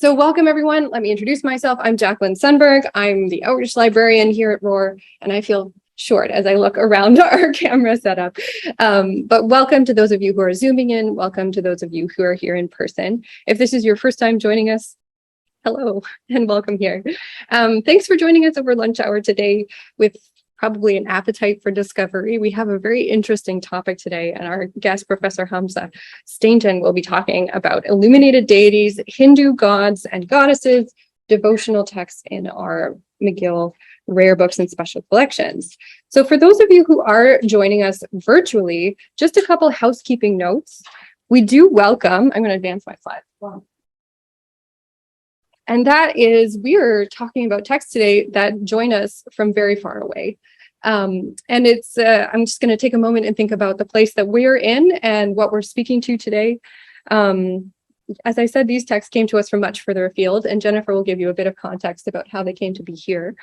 So welcome everyone. Let me introduce myself. I'm Jacquelyn Sundberg. I'm the outreach librarian here at ROAAr, and I feel short as I look around our camera setup. But welcome to those of you who are Zooming in. Welcome to those of you who are here in person. If this is your first time joining us, hello and welcome here. Thanks for joining us over lunch hour today with probably an appetite for discovery. We have a very interesting topic today, and our guest, Professor Hamsa Stainton, will be talking about illuminated deities, Hindu gods and goddesses, devotional texts in our McGill rare books and special collections. So for those of you who are joining us virtually, just a couple housekeeping notes. We do welcome, I'm going to advance my slide. Wow. And that is, we are talking about texts today that join us from very far away. And it's, I'm just going to take a moment and think about the place that we're in and what we're speaking to today. As I said, these texts came to us from much further afield, and Jennifer will give you a bit of context about how they came to be here.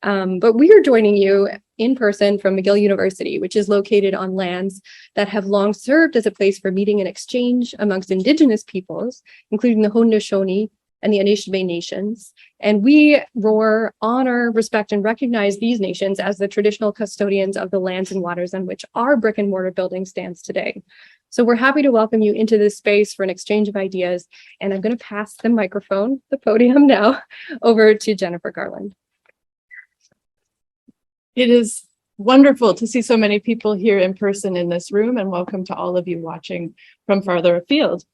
But we are joining you in person from McGill University, which is located on lands that have long served as a place for meeting and exchange amongst Indigenous peoples, including the Haudenosaunee and the Anishinaabe nations. And we, ROAAr, honor, respect, and recognize these nations as the traditional custodians of the lands and waters on which our brick and mortar building stands today. So we're happy to welcome you into this space for an exchange of ideas. And I'm going to pass the microphone, the podium now, over to Jennifer Garland. It is wonderful to see so many people here in person in this room, and welcome to all of you watching from farther afield.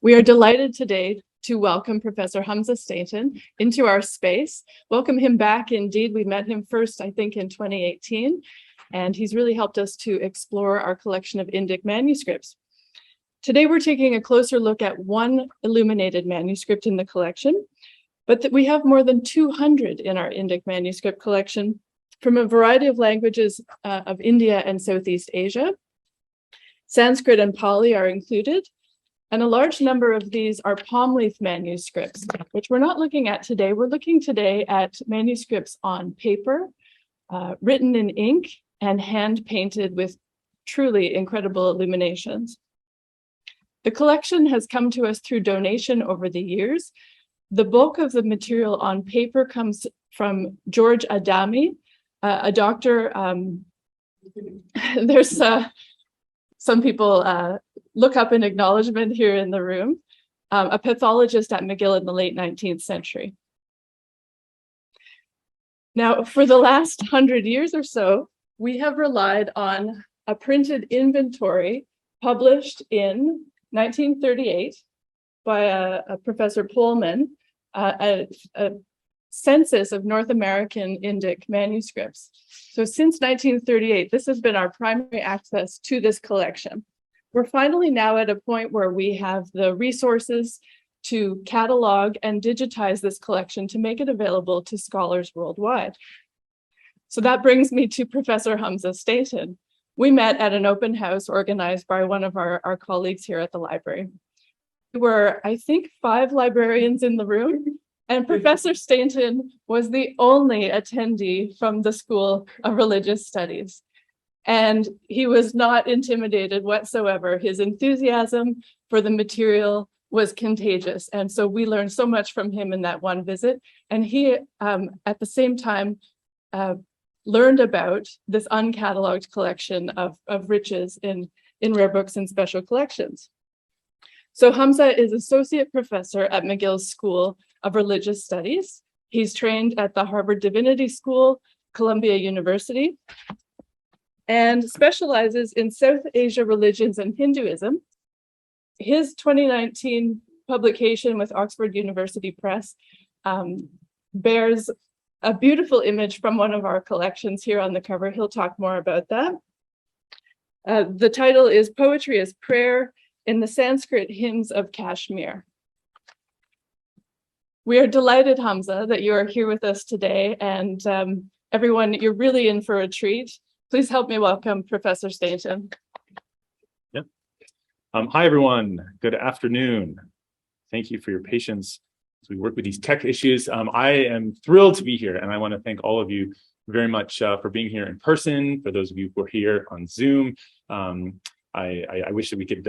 We are delighted today to welcome Professor Hamsa Stainton into our space. Welcome him back. Indeed, we met him first, I think, in 2018, and he's really helped us to explore our collection of Indic manuscripts. Today, we're taking a closer look at one illuminated manuscript in the collection, but that we have more than 200 in our Indic manuscript collection from a variety of languages of India and Southeast Asia. Sanskrit and Pali are included, and a large number of these are palm leaf manuscripts, which we're not looking at today. We're looking today at manuscripts on paper, written in ink, and hand painted with truly incredible illuminations. The collection has come to us through donation over the years. The bulk of the material on paper comes from George Adami, a doctor. There's some people look up in acknowledgement here in the room, a pathologist at McGill in the late 19th century. Now, for the last 100 years or so, we have relied on a printed inventory published in 1938 by a Professor Pullman, a census of North American Indic manuscripts. So since 1938, this has been our primary access to this collection. We're finally now at a point where we have the resources to catalog and digitize this collection to make it available to scholars worldwide. So that brings me to Professor Hamsa Stainton. We met at an open house organized by one of our colleagues here at the library. We were, I think, 5 librarians in the room, and Professor Stainton was the only attendee from the School of Religious Studies. And he was not intimidated whatsoever. His enthusiasm for the material was contagious. And so we learned so much from him in that one visit. And he, at the same time, learned about this uncatalogued collection of riches in rare books and special collections. So Hamsa is associate professor at McGill's School of Religious Studies. He's trained at the Harvard Divinity School, Columbia University, and specializes in South Asia religions and Hinduism. His 2019 publication with Oxford University Press bears a beautiful image from one of our collections here on the cover. He'll talk more about that. The title is Poetry as Prayer in the Sanskrit Hymns of Kashmir. We are delighted, Hamsa, that you are here with us today, and everyone, you're really in for a treat. Please help me welcome Professor Stainton. Yep. Hi, everyone. Good afternoon. Thank you for your patience as we work with these tech issues. I am thrilled to be here, and I want to thank all of you very much for being here in person, for those of you who are here on Zoom. I wish that we could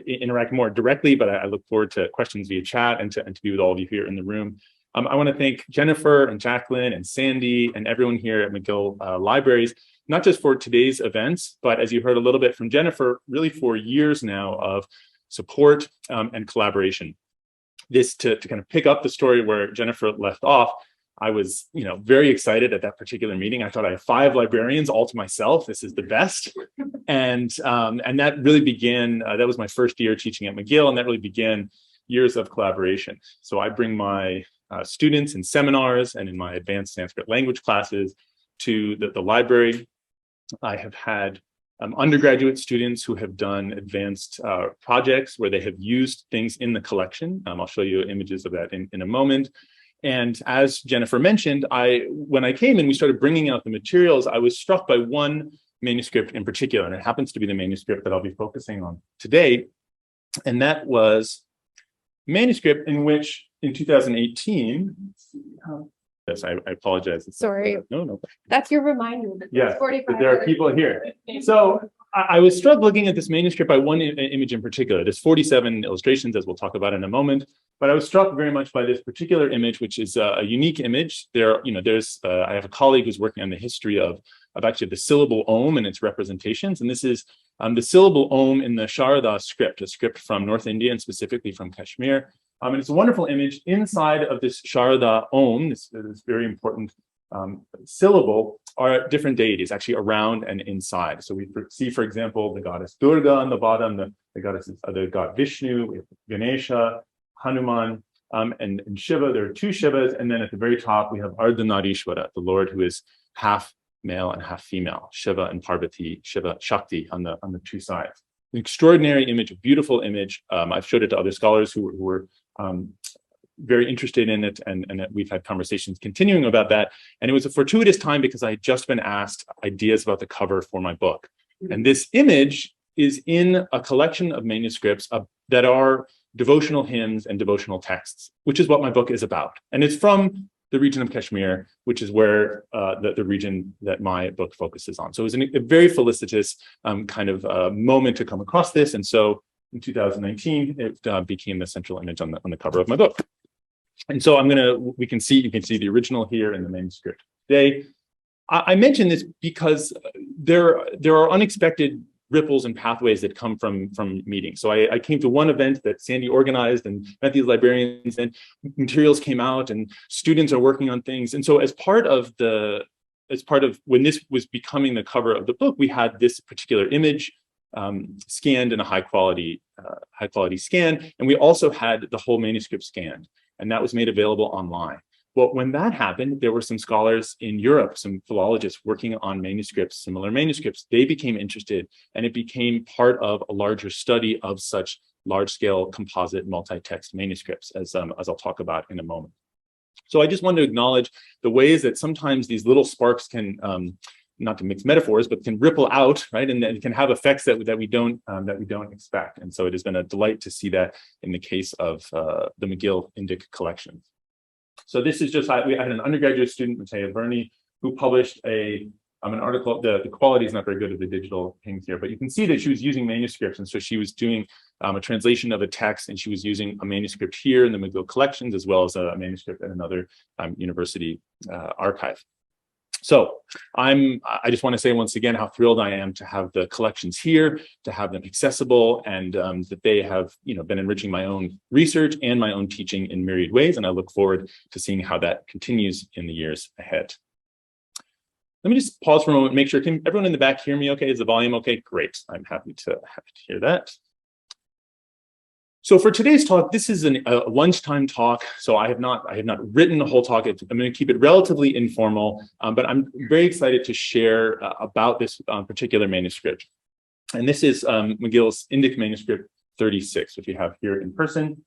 interact more directly, but I look forward to questions via chat and to be with all of you here in the room. I want to thank Jennifer and Jacquelyn and Sandy and everyone here at McGill Libraries, not just for today's events, but as you heard a little bit from Jennifer, really for years now of support and collaboration. This to kind of pick up the story where Jennifer left off. I was, very excited at that particular meeting. I thought I had 5 librarians all to myself. This is the best. And that really began, that was my first year teaching at McGill, and that really began years of collaboration. So I bring my students in seminars and in my advanced Sanskrit language classes to the library. I have had undergraduate students who have done advanced projects where they have used things in the collection. I'll show you images of that in a moment. And as Jennifer mentioned, when I came and we started bringing out the materials, I was struck by one manuscript in particular, and it happens to be the manuscript that I'll be focusing on today. And that was a manuscript in which in 2018, yes, I apologize. Sorry. No. That's your reminder. Yes, that there are people here. So I was struck looking at this manuscript by one image in particular. There's 47 illustrations, as we'll talk about in a moment. But I was struck very much by this particular image, which is a unique image. I have a colleague who's working on the history of actually the syllable Om and its representations. And this is the syllable Om in the Sharada script, a script from North India and specifically from Kashmir. And it's a wonderful image. Inside of this Sharada Om, this very important syllable, are different deities actually around and inside. So we see, for example, the goddess Durga on the bottom, the god Vishnu, we have Ganesha, Hanuman, and Shiva. There are 2 Shivas, and then at the very top we have Ardhanarishwara, the Lord who is half male and half female, Shiva and Parvati, Shiva Shakti on the 2 sides. An extraordinary image, a beautiful image. I've showed it to other scholars who were very interested in it, and we've had conversations continuing about that. And it was a fortuitous time because I had just been asked ideas about the cover for my book. And this image is in a collection of manuscripts that are devotional hymns and devotional texts, which is what my book is about. And it's from the region of Kashmir, which is where the region that my book focuses on. So it was a very felicitous kind of moment to come across this. And so in 2019, it became the central image on the cover of my book. And so you can see the original here in the manuscript today. I mention this because there are unexpected ripples and pathways that come from meetings. So I came to one event that Sandy organized and met these librarians, and materials came out and students are working on things. And so as part of when this was becoming the cover of the book, we had this particular image scanned in a high quality scan. And we also had the whole manuscript scanned, and that was made available online. Well, when that happened, there were some scholars in Europe, some philologists working on manuscripts, similar manuscripts. They became interested, and it became part of a larger study of such large-scale composite multi-text manuscripts, as I'll talk about in a moment. So I just wanted to acknowledge the ways that sometimes these little sparks can, not to mix metaphors, but can ripple out, right, and then can have effects that we don't expect. And so it has been a delight to see that in the case of the McGill Indic collections. So this is just, I had an undergraduate student, Matea Bernie, who published an article. The quality is not very good of the digital things here, but you can see that she was using manuscripts. And so she was doing a translation of a text, and she was using a manuscript here in the McGill collections, as well as a manuscript at another university archive. So I just want to say once again how thrilled I am to have the collections here, to have them accessible, and that they have been enriching my own research and my own teaching in myriad ways. And I look forward to seeing how that continues in the years ahead. Let me just pause for a moment, make sure, can everyone in the back hear me okay? Is the volume okay? Great, I'm happy to hear that. So for today's talk, this is a lunchtime talk. So I have not written the whole talk. I'm going to keep it relatively informal, but I'm very excited to share about this particular manuscript. And this is McGill's Indic manuscript 36, which we have here in person,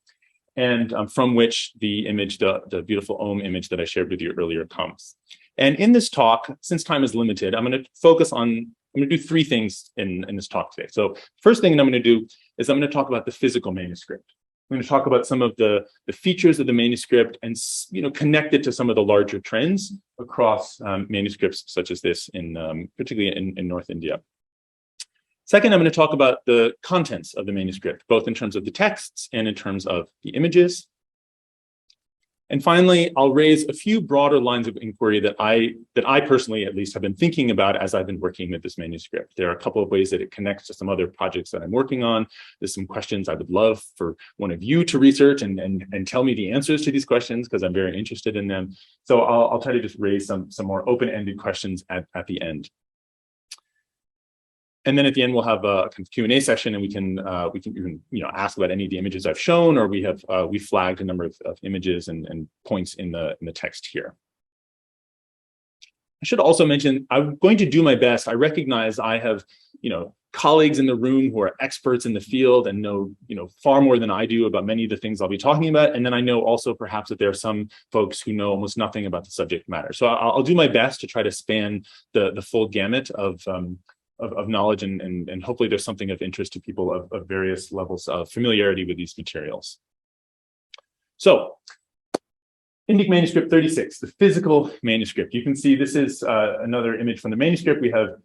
and from which the image, the beautiful Om image that I shared with you earlier comes. And in this talk, since time is limited, I'm going to do 3 things in this talk today. So first thing that I'm going to do is I'm going to talk about the physical manuscript. I'm going to talk about some of the features of the manuscript and connect it to some of the larger trends across manuscripts such as this, particularly in North India. Second, I'm going to talk about the contents of the manuscript, both in terms of the texts and in terms of the images. And finally, I'll raise a few broader lines of inquiry that I personally, at least, have been thinking about as I've been working with this manuscript. There are a couple of ways that it connects to some other projects that I'm working on. There's some questions I would love for one of you to research and tell me the answers to these questions, because I'm very interested in them. So I'll try to just raise some more open-ended questions at the end. And then at the end, we'll have a kind of Q&A session, and we can even ask about any of the images I've shown, or we flagged a number of images and points in the text here. I should also mention, I'm going to do my best. I recognize I have colleagues in the room who are experts in the field and know far more than I do about many of the things I'll be talking about. And then I know also perhaps that there are some folks who know almost nothing about the subject matter. So I'll do my best to try to span the full gamut of knowledge, and hopefully there's something of interest to people of various levels of familiarity with these materials. So, Indic manuscript 36, the physical manuscript. You can see this is another image from the manuscript. We have,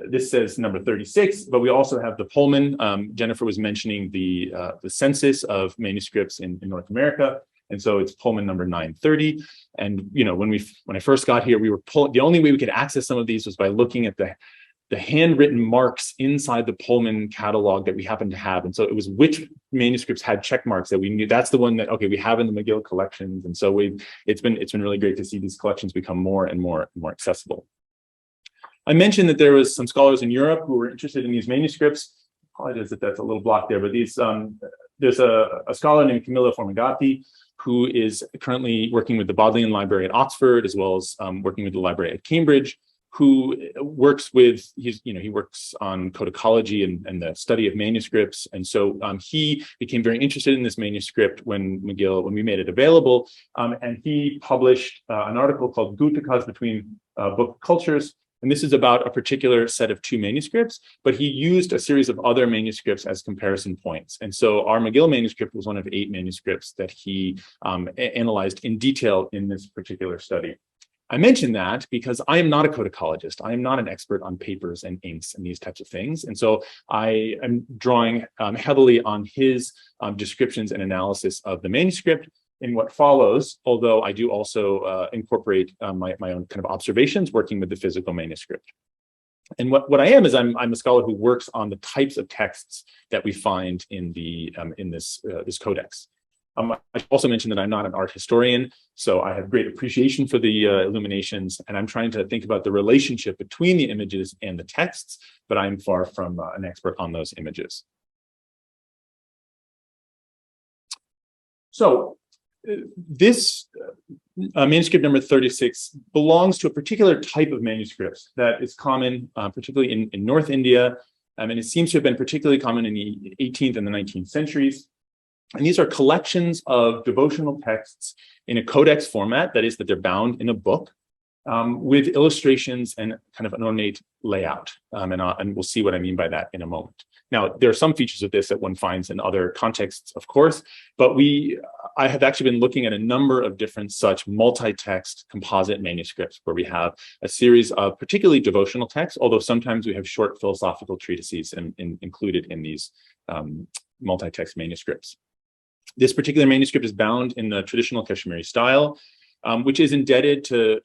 this says number 36, but we also have the Pullman. Jennifer was mentioning the census of manuscripts in North America. And so it's Pullman number 930. And when I first got here, the only way we could access some of these was by looking at the handwritten marks inside the Pullman catalog that we happened to have. And so it was which manuscripts had check marks that we knew. That's the one that, okay, we have in the McGill collections. And so it's been really great to see these collections become more and more accessible. I mentioned that there was some scholars in Europe who were interested in these manuscripts. Apologize if that's a little blocked there, but there's a scholar named Camilla Formigati, who is currently working with the Bodleian Library at Oxford, as well as working with the library at Cambridge, who works with, he works on codicology and the study of manuscripts. And so he became very interested in this manuscript when we made it available. And he published an article called Gutakas Between Book Cultures. And this is about a particular set of 2 manuscripts, but he used a series of other manuscripts as comparison points. And so our McGill manuscript was one of 8 manuscripts that he analyzed in detail in this particular study. I mention that because I am not a codicologist. I am not an expert on papers and inks and these types of things. And so I am drawing heavily on his descriptions and analysis of the manuscript in what follows, although I do also incorporate my own kind of observations working with the physical manuscript. And what I am is I'm a scholar who works on the types of texts that we find in this codex. I also mentioned that I'm not an art historian, so I have great appreciation for the illuminations, and I'm trying to think about the relationship between the images and the texts, but I'm far from an expert on those images. So this manuscript number 36 belongs to a particular type of manuscripts that is common, particularly in North India, and it seems to have been particularly common in the 18th and the 19th centuries. And these are collections of devotional texts in a codex format, that is, that they're bound in a book with illustrations and kind of an ornate layout. And we'll see what I mean by that in a moment. Now, there are some features of this that one finds in other contexts, of course, but I have actually been looking at a number of different such multi-text composite manuscripts where we have a series of particularly devotional texts, although sometimes we have short philosophical treatises included in these multi-text manuscripts. This particular manuscript is bound in the traditional Kashmiri style, which is indebted to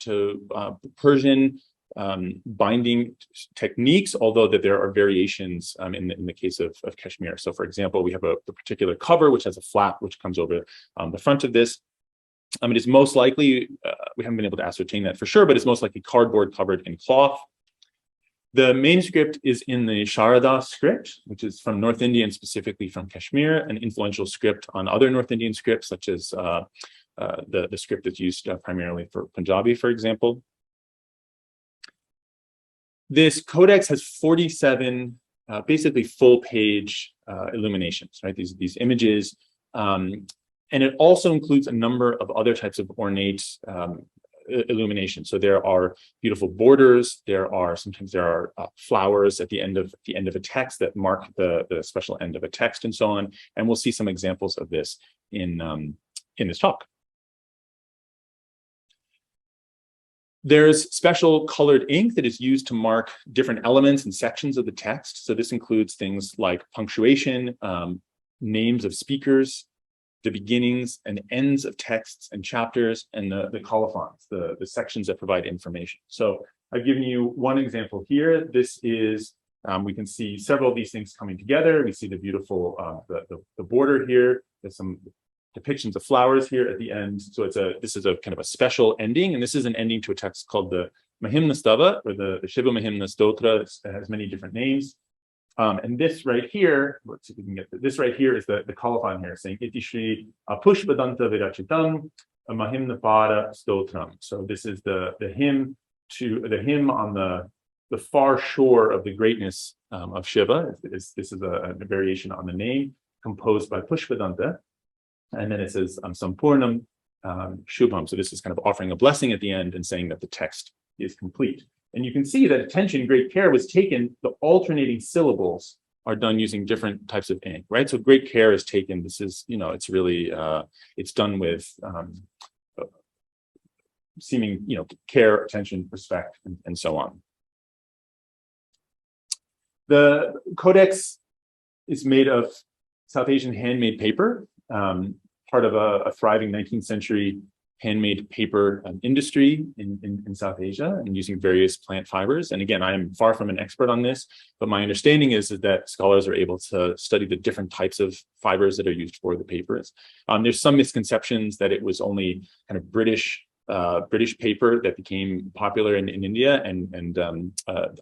Persian binding techniques, although that there are variations in the case of Kashmir. So, for example, we have the particular cover, which has a flap which comes over the front of this. It is most likely, we haven't been able to ascertain that for sure, but it's most likely cardboard covered in cloth. The manuscript is in the Sharada script, which is from North India and specifically from Kashmir, an influential script on other North Indian scripts, such as the script that's used primarily for Punjabi, for example. This codex has 47 basically full-page illuminations, right? These images, and it also includes a number of other types of ornate illumination. So there are beautiful borders. Sometimes there are flowers at the end of a text that mark the special end of a text, and so on. And we'll see some examples of this in this talk. There's special colored ink that is used to mark different elements and sections of the text. So this includes things like punctuation, names of speakers, the beginnings and ends of texts and chapters, and the colophons, the sections that provide information. So I've given you one example here. This is, we can see several of these things coming together. We see the beautiful, the border here. There's some depictions of flowers here at the end. So this is a kind of a special ending, and this is an ending to a text called the Mahimna Stava, or the Shiva Mahimna Stotra. It has many different names. And this right here, let's see if we can get this right here is the colophon here saying Iti Shri Pushpadanta Virachitam Mahimna Pada Stotram. So this is the hymn on the far shore of the greatness of Shiva. This is a variation on the name composed by Pushpadanta. And then it says Sampurnam Shubham. So this is kind of offering a blessing at the end and saying that the text is complete. And you can see that attention, great care was taken. The alternating syllables are done using different types of ink, right? So great care is taken. This is, it's really, it's done with seeming, care, attention, respect, and so on. The codex is made of South Asian handmade paper, part of a thriving 19th century handmade paper industry in South Asia, and using various plant fibers. And again, I am far from an expert on this, but my understanding is that scholars are able to study the different types of fibers that are used for the papers. There's some misconceptions that it was only kind of British paper that became popular in India, and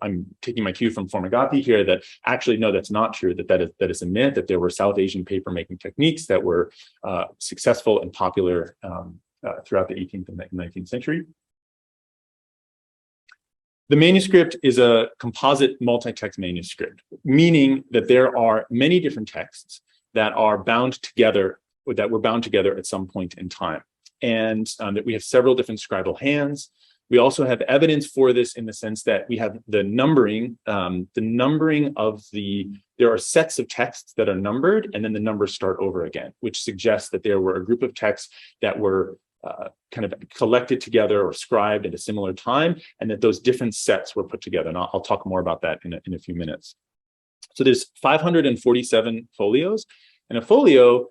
I'm taking my cue from Formagati here that actually no, that's not true. That is a myth. That there were South Asian paper making techniques that were successful and popular throughout the 18th and 19th century. The manuscript is a composite multi-text manuscript, meaning that there are many different texts that are bound together, or that were bound together at some point in time. And that we have several different scribal hands. We also have evidence for this in the sense that we have the numbering of there are sets of texts that are numbered, and then the numbers start over again, which suggests that there were a group of texts that were kind of collected together or scribed at a similar time, and that those different sets were put together. And I'll talk more about that in a few minutes. So there's 547 folios, and a folio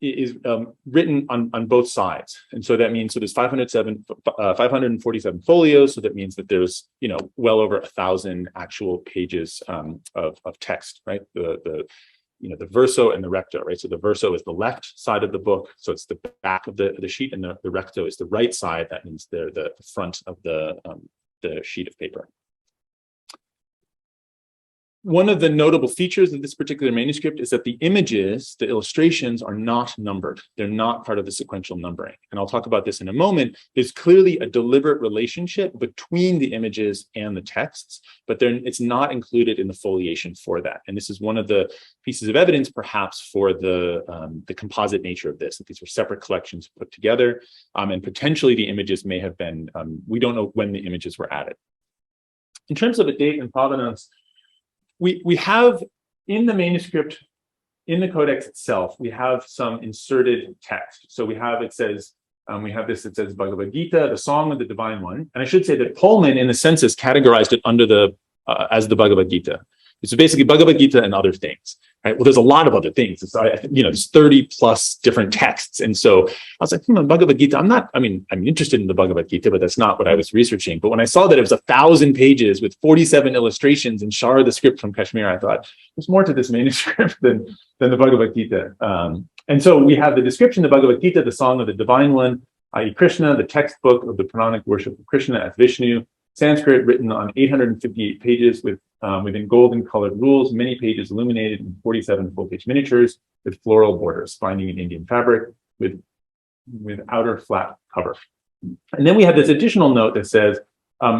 is written on both sides. And so that means, so there's 547 folios. So that means that there's, well over 1,000 actual pages of text, right? The verso and the recto, right? So the verso is the left side of the book. So it's the back of the sheet, and the recto is the right side. That means they're the front of the sheet of paper. One of the notable features of this particular manuscript is that the images, the illustrations, are not numbered. They're not part of the sequential numbering. And I'll talk about this in a moment. There's clearly a deliberate relationship between the images and the texts, but it's not included in the foliation for that. And this is one of the pieces of evidence, perhaps, for the composite nature of this, that these were separate collections put together, and potentially the images may have been, we don't know when the images were added. In terms of a date and provenance, we have in the manuscript, in the codex itself, we have some inserted text. So we have, it says Bhagavadgītā, the Song of the Divine One. And I should say that Pullman in the census categorized it under as the Bhagavadgītā. It's basically Bhagavadgītā and other things, right? Well, there's a lot of other things. There's 30 plus different texts. And so I was like, Bhagavadgītā, I'm interested in the Bhagavadgītā, but that's not what I was researching. But when I saw that it was 1,000 pages with 47 illustrations and Shara, the script from Kashmir, I thought there's more to this manuscript than the Bhagavadgītā. And so we have the description of Bhagavadgītā, the Song of the Divine One, i.e. Krishna, the textbook of the Puranic worship of Krishna as Vishnu, Sanskrit written on 858 pages within golden colored rules, many pages illuminated in 47 full-page miniatures with floral borders, binding in Indian fabric with outer flat cover. And then we have this additional note that says,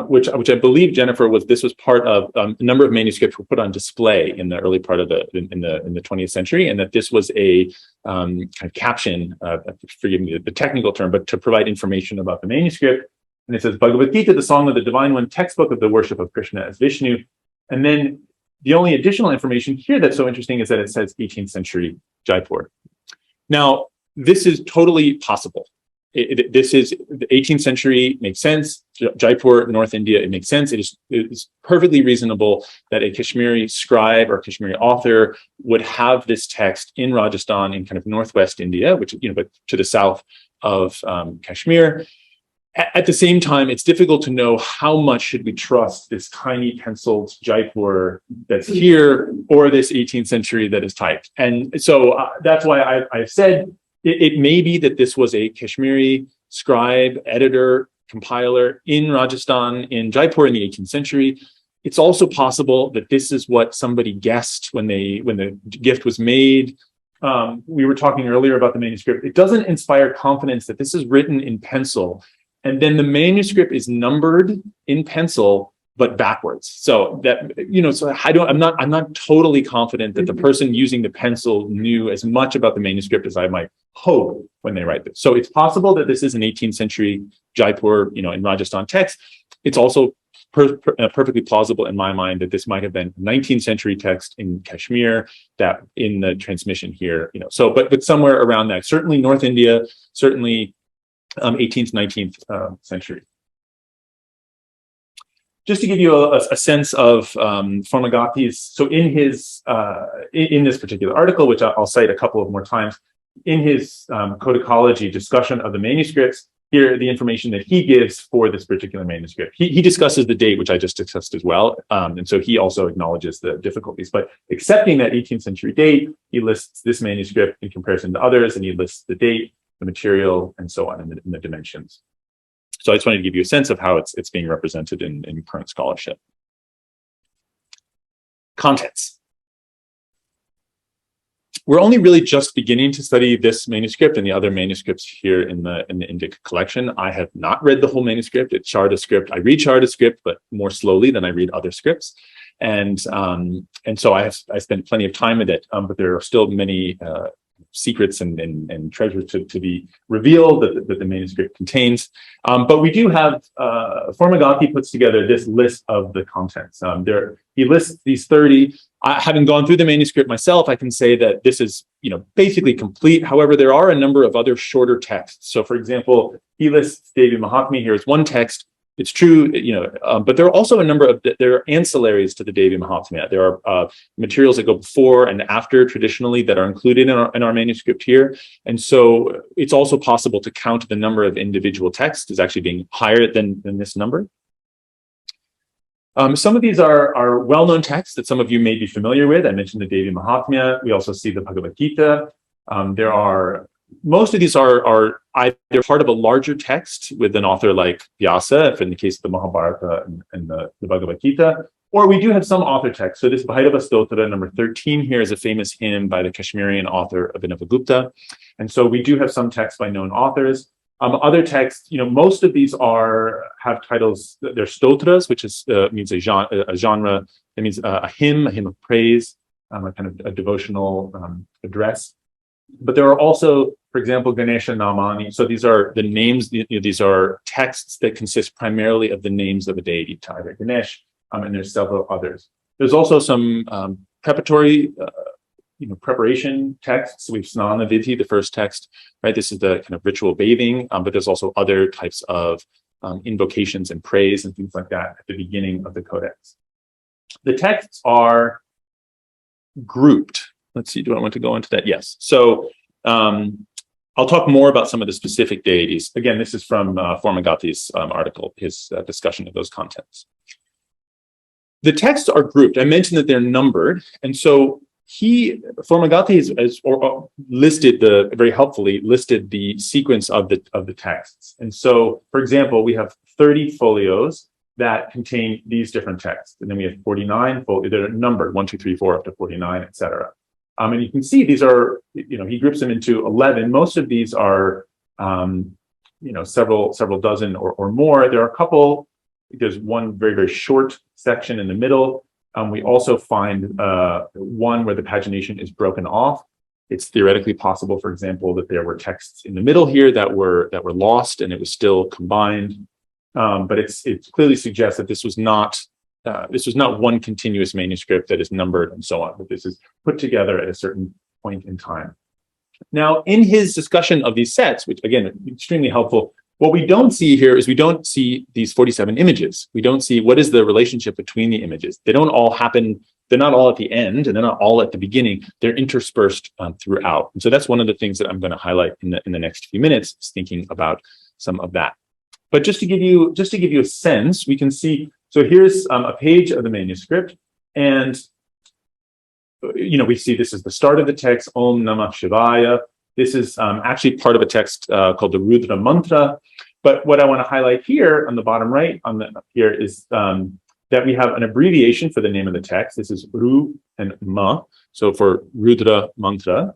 which I believe, Jennifer, this was part of a number of manuscripts were put on display in the early part of the 20th century, and that this was a kind of caption, forgive me the technical term, but to provide information about the manuscript. And it says, Bhagavadgītā, the Song of the Divine One, textbook of the worship of Krishna as Vishnu. And then the only additional information here that's so interesting is that it says 18th century Jaipur. Now, this is totally possible. This is the 18th century, makes sense. Jaipur, North India, it makes sense. It's perfectly reasonable that a Kashmiri scribe or Kashmiri author would have this text in Rajasthan in kind of northwest India, which, but to the south of Kashmir. At the same time, it's difficult to know how much should we trust this tiny penciled Jaipur that's here or this 18th century that is typed. And so that's why I've said it may be that this was a Kashmiri scribe, editor, compiler in Rajasthan, in Jaipur in the 18th century. It's also possible that this is what somebody guessed when the gift was made. We were talking earlier about the manuscript. It doesn't inspire confidence that this is written in pencil, and then the manuscript is numbered in pencil, but backwards. So that, so I'm not totally confident that the person using the pencil knew as much about the manuscript as I might hope when they write this. So it's possible that this is an 18th century Jaipur, in Rajasthan text. It's also perfectly plausible in my mind that this might have been 19th century text in Kashmir that in the transmission here, so, but somewhere around that, certainly North India, certainly 18th, 19th century. Just to give you a sense of Formagati's, so in his in this particular article, which I'll cite a couple of more times, in his codicology discussion of the manuscripts, here are the information that he gives for this particular manuscript. He discusses the date, which I just discussed as well, and so he also acknowledges the difficulties. But accepting that 18th century date, he lists this manuscript in comparison to others, and he lists the date, the material, and so on, in the dimensions. So I just wanted to give you a sense of how it's being represented in current scholarship. Contents. We're only really just beginning to study this manuscript and the other manuscripts here in the Indic collection. I have not read the whole manuscript. It's Sharda script. I read Sharda script, but more slowly than I read other scripts. And so I spent plenty of time with it, but there are still many secrets and treasures to be revealed that the manuscript contains. But we do have, Formagati puts together this list of the contents. He lists these 30. Having gone through the manuscript myself, I can say that this is, basically complete. However, there are a number of other shorter texts. So for example, he lists Devi Mahatmya here as one text. It's true, but there are also a number of, there are ancillaries to the Devi Mahatmya. There are materials that go before and after traditionally that are included in our manuscript here. And so it's also possible to count the number of individual texts as actually being higher than this number. Some of these are well-known texts that some of you may be familiar with. I mentioned the Devi Mahatmya. We also see the Bhagavadgītā. Most of these are either part of a larger text with an author like Vyasa, if in the case of the Mahabharata and the Bhagavadgītā, or we do have some author text. So this Bhairava Stotra, number 13 here, is a famous hymn by the Kashmirian author Abhinavagupta. And so we do have some texts by known authors. Other texts, most of these have titles. They're stotras, which means a genre. It means a hymn of praise, a kind of a devotional address. But there are also, for example, Ganesha Namani. So these are the names. These are texts that consist primarily of the names of a deity, either Ganesh, and there's several others. There's also some preparatory. Preparation texts. We've Snana Vidhi, the first text, right? This is the kind of ritual bathing, but there's also other types of invocations and praise and things like that at the beginning of the codex. The texts are grouped. Let's see, do I want to go into that? Yes. So I'll talk more about some of the specific deities. Again, this is from Formagati's article, his discussion of those contents. The texts are grouped. I mentioned that they're numbered, and so Formagati has listed very helpfully listed the sequence of the texts. And so, for example, we have 30 folios that contain these different texts, and then we have 49 folios that are numbered 1, 2, 3, 4 up to 49, etc. And you can see these are, he groups them into 11. Most of these are, several dozen or more. There are a couple. There's one very, very short section in the middle. We also find one where the pagination is broken off. It's theoretically possible, for example, that there were texts in the middle here that were lost and it was still combined. But it clearly suggests that this was not one continuous manuscript that is numbered and so on, but this is put together at a certain point in time. Now, in his discussion of these sets, which again, extremely helpful, What we don't see here is we don't see these 47 images. We don't see what is the relationship between the images. They don't all happen. They're not all at the end, and they're not all at the beginning. They're interspersed throughout. And so that's one of the things that I'm going to highlight in the next few minutes, is thinking about some of that. But just to give you a sense, we can see. So here's a page of the manuscript, and we see this is the start of the text, Om Namah Shivaya. This is actually part of a text called the Rudra Mantra. But what I want to highlight here on the bottom right here is that we have an abbreviation for the name of the text. This is Ru and Ma, so for Rudra Mantra.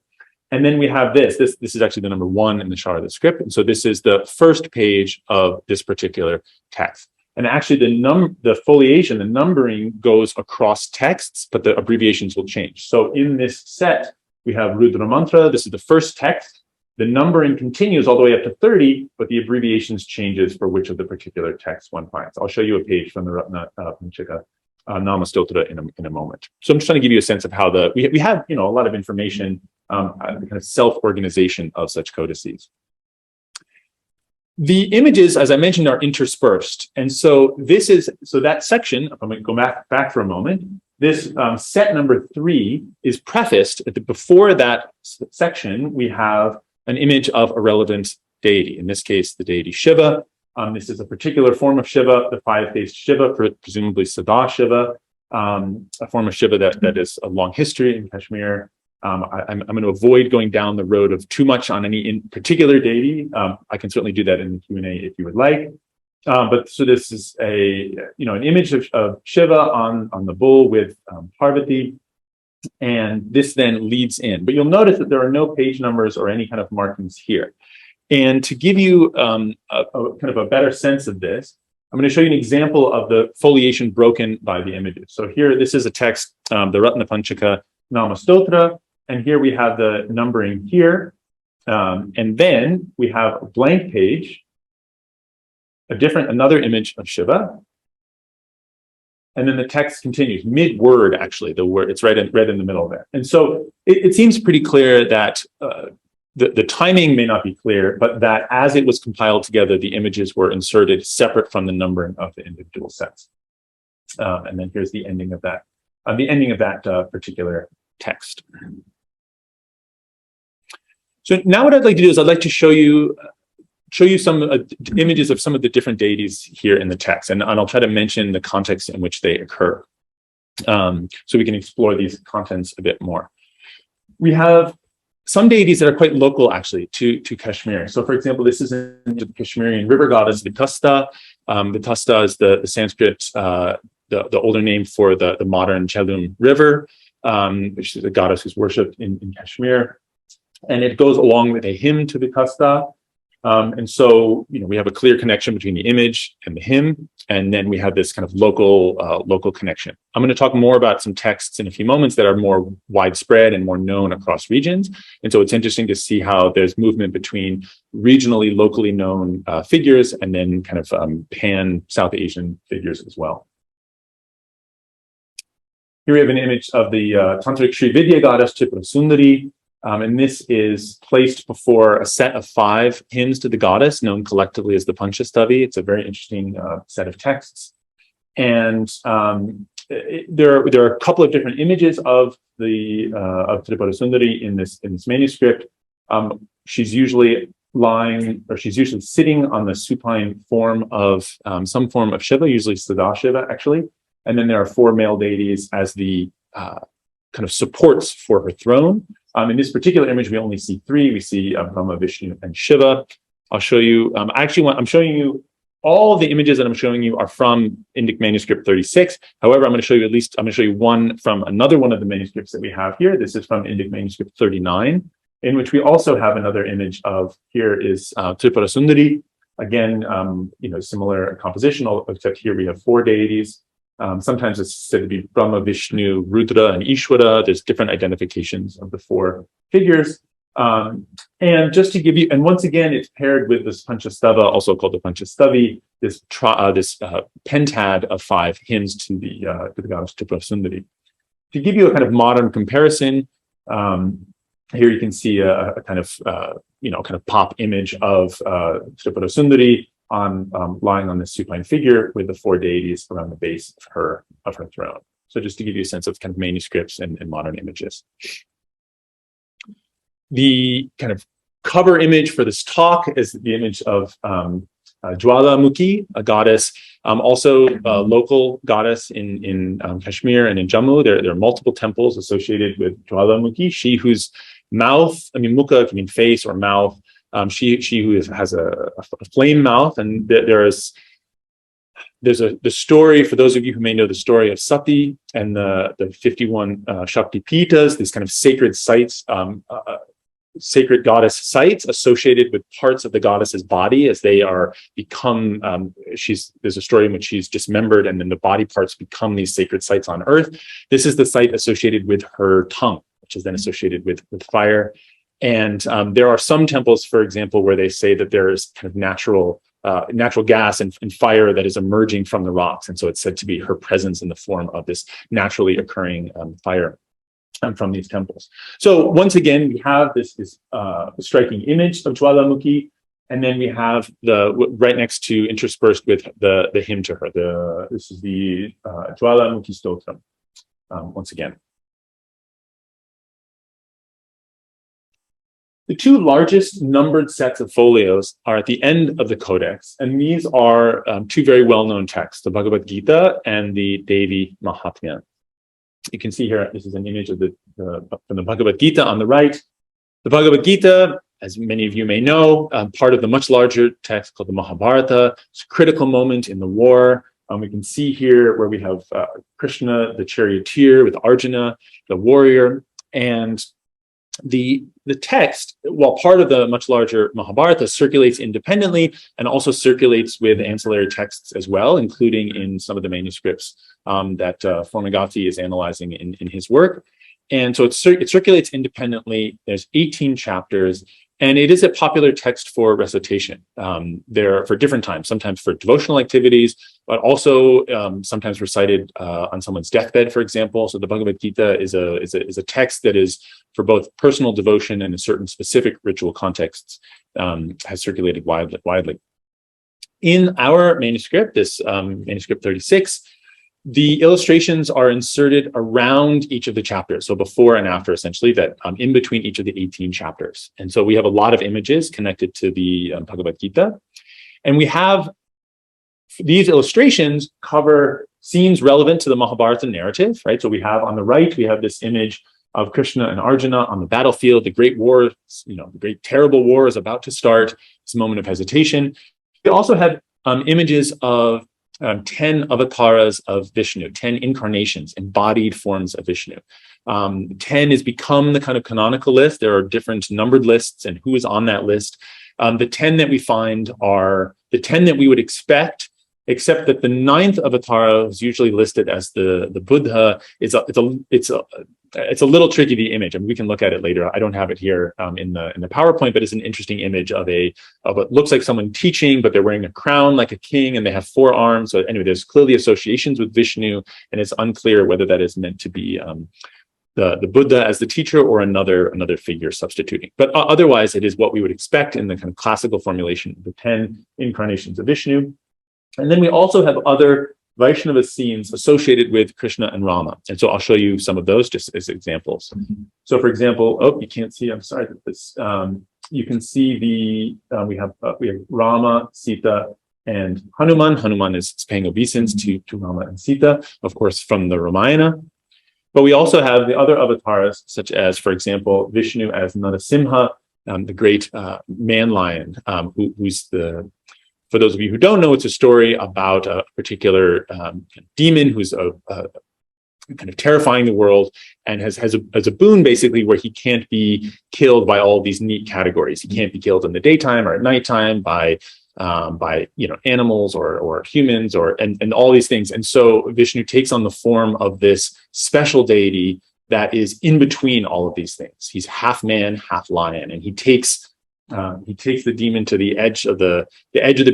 And then we have this is actually the number 1 in the Sharada script. And so this is the first page of this particular text. And actually the foliation, the numbering goes across texts, but the abbreviations will change. So in this set, we have Rudra Mantra. This is the first text. The numbering continues all the way up to 30, but the abbreviations changes for which of the particular texts one finds. I'll show you a page from the Ratna Panchaka Nama Stotra in a moment. So I'm just trying to give you a sense of how we have a lot of information, kind of self-organization of such codices. The images, as I mentioned, are interspersed, and so that section. If I'm going to go back for a moment. This set number 3 is prefaced before that section. We have an image of a relevant deity. In this case, the deity Shiva. This is a particular form of Shiva, the 5-faced Shiva, presumably Sada Shiva, a form of Shiva that is a long history in Kashmir. I'm going to avoid going down the road of too much on any particular deity. I can certainly do that in the Q&A if you would like. But so this is an image of Shiva on the bull with Parvati, and this then leads in. But you'll notice that there are no page numbers or any kind of markings here. And to give you a kind of a better sense of this, I'm going to show you an example of the foliation broken by the images. So here, this is a text, the Ratna Panchaka Nama Stotra, and here we have the numbering here, and then we have a blank page. Another image of Shiva, and then the text continues mid-word. Actually, the word it's right in the middle there, and so it seems pretty clear that the timing may not be clear, but that as it was compiled together, the images were inserted separate from the numbering of the individual sets. And then here's the ending of that. Particular text. So now what I'd like to do is I'd like to show you some images of some of the different deities here in the text, and I'll try to mention the context in which they occur, so we can explore these contents a bit more. We have some deities that are quite local, actually, to Kashmir. So, for example, this is the Kashmirian river goddess Vitasta. Vitasta is the Sanskrit, the older name for the modern Jhelum River, which is a goddess who's worshipped in Kashmir, and it goes along with a hymn to Vitasta. And so, we have a clear connection between the image and the hymn, and then we have this kind of local connection. I'm going to talk more about some texts in a few moments that are more widespread and more known across regions. And so it's interesting to see how there's movement between regionally, locally known figures, and then kind of pan-South Asian figures as well. Here we have an image of the Tantric Sri Vidya goddess Tripura Sundari. And this is placed before a set of 5 hymns to the goddess, known collectively as the Panchastavi. It's a very interesting set of texts. And there are a couple of different images of Tripura Sundari in this manuscript. She's usually sitting on the supine form of some form of Shiva, usually Sadashiva, actually. And then there are 4 male deities as the kind of supports for her throne. In this particular image, we only see 3. We see Brahma, Vishnu, and Shiva. I'll show you. I'm showing you all the images that I'm showing you are from Indic manuscript 36. However, I'm going to show you one from another one of the manuscripts that we have here. This is from Indic manuscript 39, in which we also have another image of. Here is Tripura Sundari. Again, similar composition, except here we have 4 deities. Sometimes it's said to be Brahma, Vishnu, Rudra, and Ishvara. There's different identifications of the 4 figures. And just to give you, and once again, it's paired with this Panchastava, also called the Panchastavi, this pentad of 5 hymns to the goddess Tripura Sundari. To give you a kind of modern comparison, Here you can see a kind of, kind of pop image of Tripura Sundari lying on this supine figure with the 4 deities around the base of her throne. So just to give you a sense of kind of manuscripts and modern images. The kind of cover image for this talk is the image of Jwalamukhi, a goddess, also a local goddess in Kashmir and in Jammu. There are multiple temples associated with Jwalamukhi, she whose mouth, mukha can mean face or mouth, she who has a flame mouth, and there's the story, for those of you who may know the story of Sati and the 51 Shakti Pitas, these kind of sacred sites, sacred goddess sites associated with parts of the goddess's body as they are become, there's a story in which she's dismembered and then the body parts become these sacred sites on earth. This is the site associated with her tongue, which is then associated with fire. And there are some temples, for example, where they say that there is kind of natural gas and fire that is emerging from the rocks. And so it's said to be her presence in the form of this naturally occurring fire from these temples. So once again, we have this striking image of Jwalamukhi, and then we have right next to, interspersed with the hymn to her. This is the Jwalamukhi Stotram. Once again, the 2 largest numbered sets of folios are at the end of the codex, and these are 2 very well-known texts, the Bhagavadgītā and the Devi Mahatmya. You can see here, this is an image of from the Bhagavadgītā on the right. The Bhagavadgītā, as many of you may know, part of the much larger text called the Mahabharata. It's a critical moment in the war. We can see here where we have Krishna, the charioteer, with Arjuna, the warrior, and the text, while part of the much larger Mahabharata, circulates independently and also circulates with ancillary texts as well, including in some of the manuscripts that Formagati is analyzing in his work. And so it circulates independently. There's 18 chapters, and it is a popular text for recitation. There for different times, sometimes for devotional activities, but also sometimes recited on someone's deathbed, for example. So the Bhagavad-gītā is a text that is for both personal devotion and in certain specific ritual contexts, has circulated widely. In our manuscript, this manuscript 36, the illustrations are inserted around each of the chapters, so before and after, essentially, that in between each of the 18 chapters. And so we have a lot of images connected to the Bhagavad-gītā. And we have these illustrations cover scenes relevant to the Mahabharata narrative, right? So we have on the right, we have this image of Krishna and Arjuna on the battlefield. The great war, the great terrible war is about to start. It's a moment of hesitation. We also have images of 10 avatars of Vishnu, 10 incarnations, embodied forms of Vishnu. 10 has become the kind of canonical list. There are different numbered lists and who is on that list. The 10 that we find are the 10 that we would expect, except that the 9th avatar is usually listed as the Buddha. It's a little tricky, the image, and we can look at it later. I don't have it here in the PowerPoint, but it's an interesting image of what looks like someone teaching, but they're wearing a crown like a king, and they have 4 arms. So anyway, there's clearly associations with Vishnu, and it's unclear whether that is meant to be the Buddha as the teacher or another figure substituting. But otherwise, it is what we would expect in the kind of classical formulation of the 10 incarnations of Vishnu. And then we also have other Vaishnava scenes associated with Krishna and Rama. And so I'll show you some of those just as examples. So for example, you can't see, I'm sorry that this, you can see we have Rama, Sita, and Hanuman. Hanuman is paying obeisance to Rama and Sita, of course, from the Ramayana. But we also have the other avatars, such as, for example, Vishnu as Narasimha, the great man lion, who's for those of you who don't know, it's a story about a particular demon who's kind of terrifying the world and has a boon, basically, where he can't be killed by all these neat categories. He can't be killed in the daytime or at nighttime by animals or humans and all these things. And so Vishnu takes on the form of this special deity that is in between all of these things. He's half man, half lion, and he takes the demon to the edge of the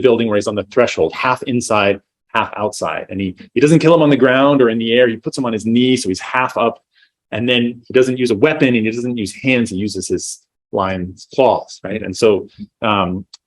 building where he's on the threshold, half inside, half outside. And he doesn't kill him on the ground or in the air. He puts him on his knee, so he's half up And then he doesn't use a weapon and he doesn't use hands, he uses his lion's claws, right? And so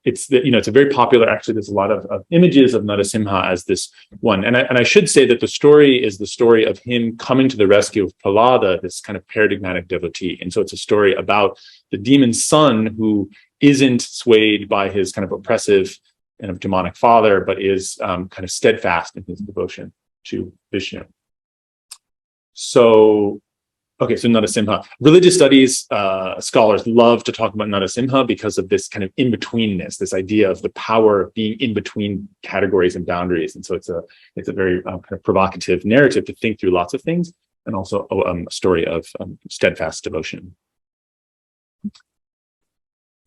it's a very popular, actually, there's a lot of images of Narasimha as this one. And I should say that the story is the story of him coming to the rescue of Prahlada, this kind of paradigmatic devotee. And so it's a story about the demon's son who isn't swayed by his kind of oppressive and demonic father, but is kind of steadfast in his devotion to Vishnu. So Narasimha. Religious studies scholars love to talk about Narasimha because of this kind of in-betweenness, this idea of the power of being in between categories and boundaries. And so it's a very kind of provocative narrative to think through lots of things, and also a story of steadfast devotion.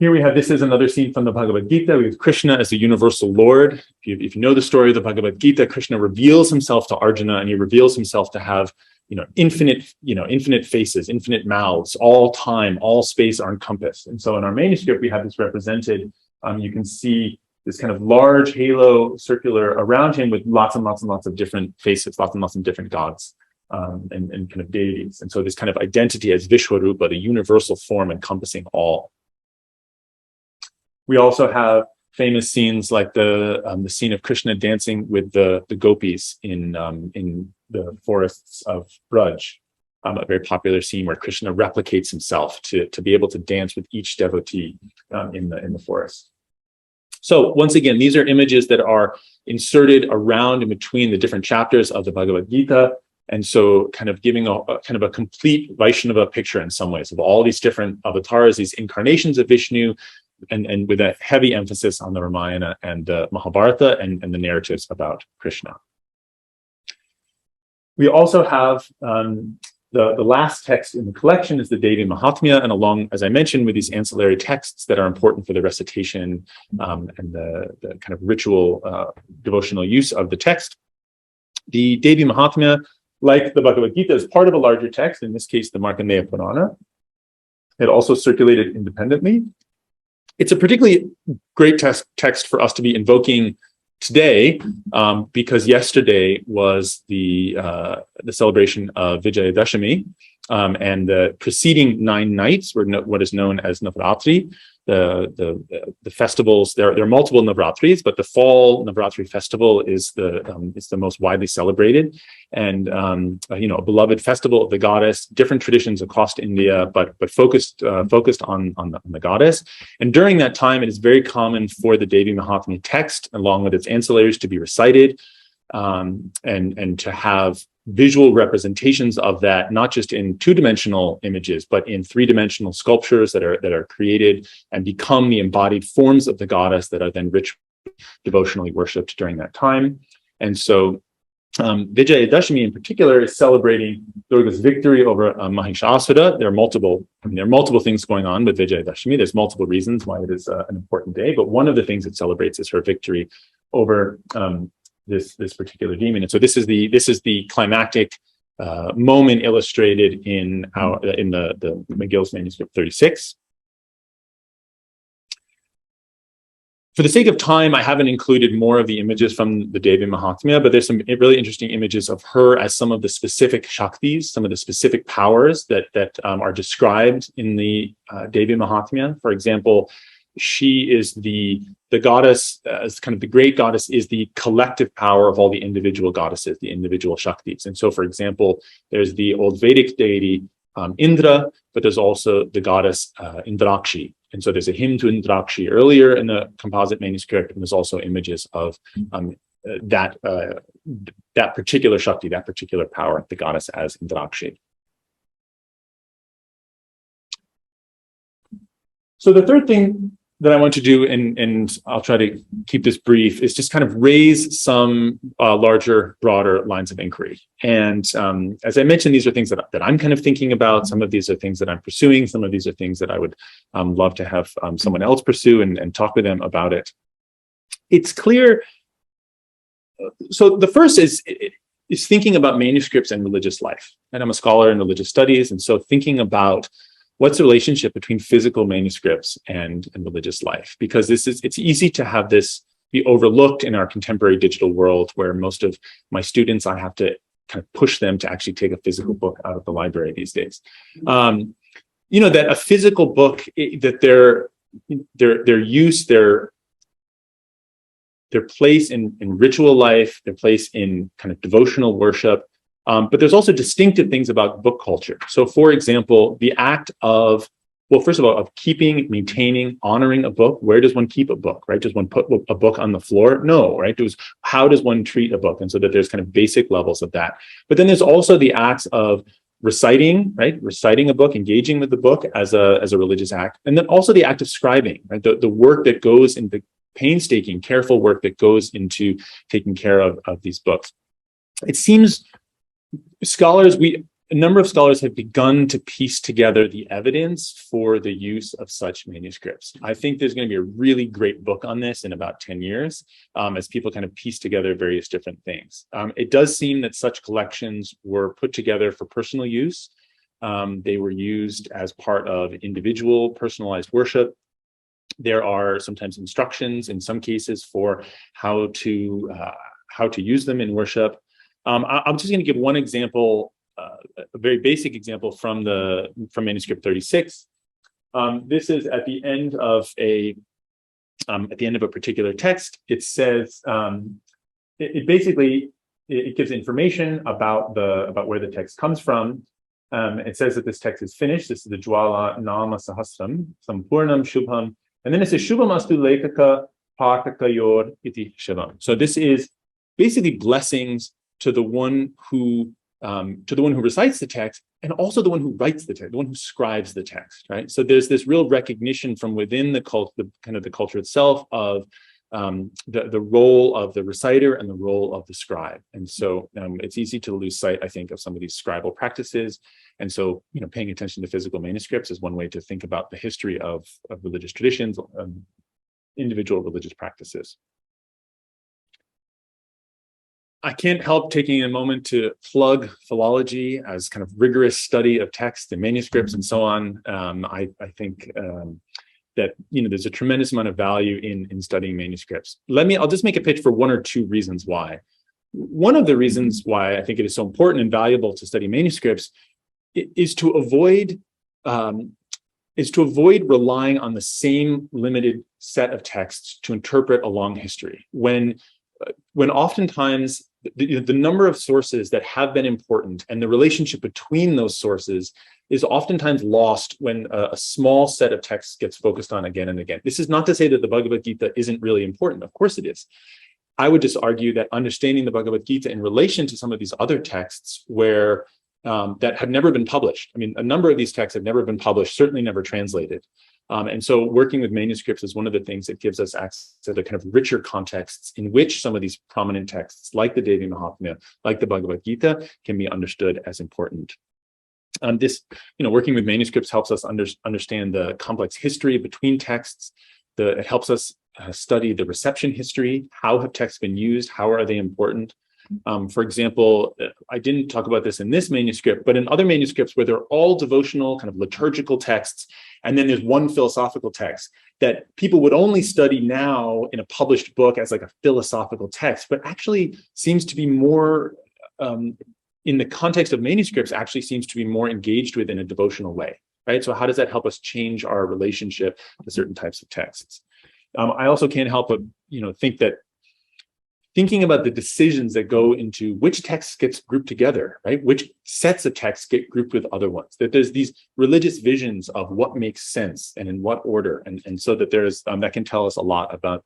Here we have, this is another scene from the Bhagavad-gītā. We have Krishna as the universal Lord. If you know the story of the Bhagavad-gītā, Krishna reveals himself to Arjuna, and he reveals himself to have infinite faces, infinite mouths, all time, all space are encompassed. And so in our manuscript, we have this represented. You can see this kind of large halo circular around him with lots and lots and lots of different faces, lots and lots of different gods and kind of deities. And so this kind of identity as Vishwarupa, the universal form encompassing all. We also have famous scenes like the scene of Krishna dancing with the gopis in the forests of Braj, a very popular scene where Krishna replicates himself to be able to dance with each devotee in the forest. So once again, these are images that are inserted around in between the different chapters of the Bhagavad-gītā, and so kind of giving a kind of a complete Vaishnava picture in some ways of all these different avatars, these incarnations of Vishnu, and with a heavy emphasis on the Ramayana and Mahabharata and the narratives about Krishna. We also have the last text in the collection is the Devi Mahatmya, and along, as I mentioned, with these ancillary texts that are important for the recitation and the kind of ritual devotional use of the text. The Devi Mahatmya, like the Bhagavad-gītā, is part of a larger text, in this case, the Markandeya Purana. It also circulated independently. It's a particularly great text for us to be invoking today, because yesterday was the celebration of Vijayadashami, and the preceding 9 nights were what is known as Navratri. The festivals, there are multiple Navratris, but the fall Navratri festival is the most widely celebrated, and a beloved festival of the goddess. Different traditions across India, but focused on the goddess. And during that time, it is very common for the Devi Mahatmya text, along with its ancillaries, to be recited, and to have visual representations of that, not just in 2-dimensional images, but in 3-dimensional sculptures that are created and become the embodied forms of the goddess that are then devotionally worshipped during that time. And so Vijayadashami in particular is celebrating Durga's victory over Mahishasura. There are multiple things going on with Vijayadashami. There's multiple reasons why it is an important day, but one of the things it celebrates is her victory over this particular demon. And so this is the climactic moment illustrated in the McGill's manuscript 36. For the sake of time, I haven't included more of the images from the Devi Mahatmya, but there's some really interesting images of her as some of the specific Shaktis, some of the specific powers that are described in the Devi Mahatmya. For example, she is the goddess, as kind of the great goddess, is the collective power of all the individual goddesses, the individual Shaktis. And so, for example, there's the old Vedic deity Indra, but there's also the goddess Indrakshi. And so there's a hymn to Indrakshi earlier in the composite manuscript, and there's also images of that particular Shakti, that particular power, the goddess as Indrakshi. So the third thing that I want to do, and I'll try to keep this brief, is just kind of raise some larger, broader lines of inquiry. And as I mentioned, these are things that I'm kind of thinking about. Some of these are things that I'm pursuing. Some of these are things that I would love to have someone else pursue and talk with them about it. It's clear. So the first is thinking about manuscripts and religious life. And I'm a scholar in religious studies, and so thinking about what's the relationship between physical manuscripts and religious life? Because it's easy to have this be overlooked in our contemporary digital world, where most of my students, I have to kind of push them to actually take a physical book out of the library these days. That a physical book, that their use, their place in ritual life, their place in kind of devotional worship, but there's also distinctive things about book culture. So, for example, the act of, well, first of all, of keeping, maintaining, honoring a book. Where does one keep a book, right? Does one put a book on the floor? No, right? How does one treat a book? And so that there's kind of basic levels of that. But then there's also the acts of reciting, right? Reciting a book, engaging with the book as a religious act. And then also the act of scribing, right? The work that goes into painstaking, careful work that goes into taking care of these books. It seems a number of scholars have begun to piece together the evidence for the use of such manuscripts. I think there's going to be a really great book on this in about 10 years as people kind of piece together various different things. It does seem that such collections were put together for personal use. They were used as part of individual personalized worship. There are sometimes instructions in some cases for how to use them in worship. I'm just going to give one example, a very basic example from manuscript 36. This is at the end of a particular text. It says it basically gives information about where the text comes from. It says that this text is finished. This is the Jwala Nama Sahasram, Sampurnam Shubham, and then it says Shubham Astu Lekaka Patakayor Iti Shubham. So this is basically blessings to the one who recites the text, and also the one who writes the text, the one who scribes the text, right? So there's this real recognition from within the culture itself of the role of the reciter and the role of the scribe. And so it's easy to lose sight, I think, of some of these scribal practices. And so, paying attention to physical manuscripts is one way to think about the history of religious traditions, individual religious practices. I can't help taking a moment to plug philology as kind of rigorous study of text and manuscripts and so on. I think that there's a tremendous amount of value in studying manuscripts. I'll just make a pitch for one or two reasons why. One of the reasons why I think it is so important and valuable to study manuscripts is to avoid relying on the same limited set of texts to interpret a long history. When oftentimes the number of sources that have been important and the relationship between those sources is oftentimes lost when a small set of texts gets focused on again and again. This is not to say that the Bhagavad-gītā isn't really important. Of course it is. I would just argue that understanding the Bhagavad-gītā in relation to some of these other texts where that have never been published. I mean, a number of these texts have never been published, certainly never translated. And so working with manuscripts is one of the things that gives us access to the kind of richer contexts in which some of these prominent texts, like the Devi Mahatmya, like the Bhagavad-gītā, can be understood as important. Working with manuscripts helps us understand the complex history between texts. It helps us study the reception history. How have texts been used? How are they important? For example, I didn't talk about this in this manuscript, but in other manuscripts where they're all devotional, kind of liturgical texts, and then there's one philosophical text that people would only study now in a published book as like a philosophical text, but actually seems to be more, in the context of manuscripts, actually seems to be more engaged with in a devotional way, right? So how does that help us change our relationship to certain types of texts? I also can't help but, think that thinking about the decisions that go into which text gets grouped together, right? Which sets of texts get grouped with other ones, that there's these religious visions of what makes sense and in what order. And so that there's, that can tell us a lot about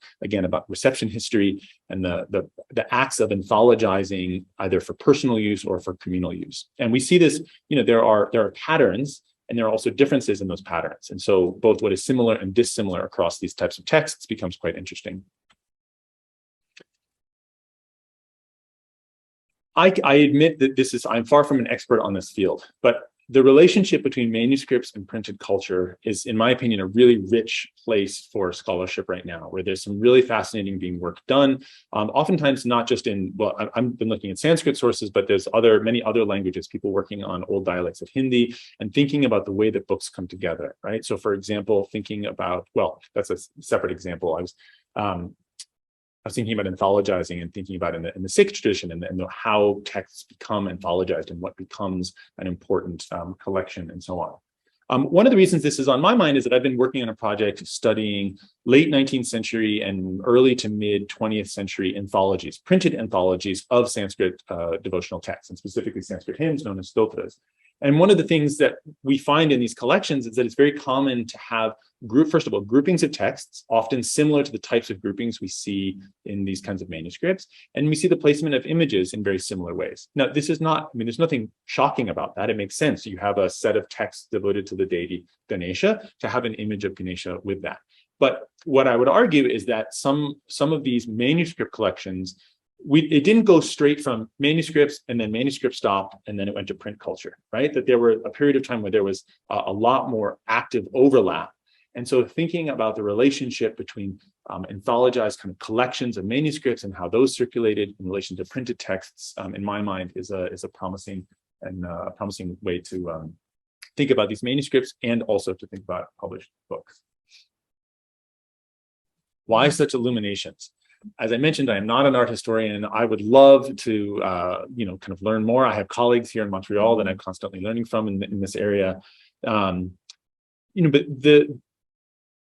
reception history and the acts of anthologizing either for personal use or for communal use. And we see this, there are patterns, and there are also differences in those patterns. And so both what is similar and dissimilar across these types of texts becomes quite interesting. I admit that I'm far from an expert on this field, but the relationship between manuscripts and printed culture is, in my opinion, a really rich place for scholarship right now, where there's some really fascinating work done. Oftentimes not just I've been looking at Sanskrit sources, but there's many other languages, people working on old dialects of Hindi and thinking about the way that books come together, right? So for example, thinking about, that's a separate example. was thinking about anthologizing and thinking about in the Sikh tradition and how texts become anthologized and what becomes an important collection and so on. One of the reasons this is on my mind is that I've been working on a project studying late 19th century and early to mid 20th century anthologies, printed anthologies of Sanskrit devotional texts, and specifically Sanskrit hymns known as stotras. And one of the things that we find in these collections is that it's very common to have first of all, groupings of texts, often similar to the types of groupings we see in these kinds of manuscripts. And we see the placement of images in very similar ways. Now, this is not, there's nothing shocking about that. It makes sense. You have a set of texts devoted to the deity Ganesha to have an image of Ganesha with that. But what I would argue is that some of these manuscript collections, it didn't go straight from manuscripts and then manuscript stopped and then it went to print culture, right? That there were a period of time where there was a lot more active overlap. And so thinking about the relationship between anthologized kind of collections of manuscripts and how those circulated in relation to printed texts, in my mind, is a promising way to think about these manuscripts and also to think about published books. Why such illuminations? As I mentioned, I am not an art historian. I would love to, kind of learn more. I have colleagues here in Montreal that I'm constantly learning from in this area. But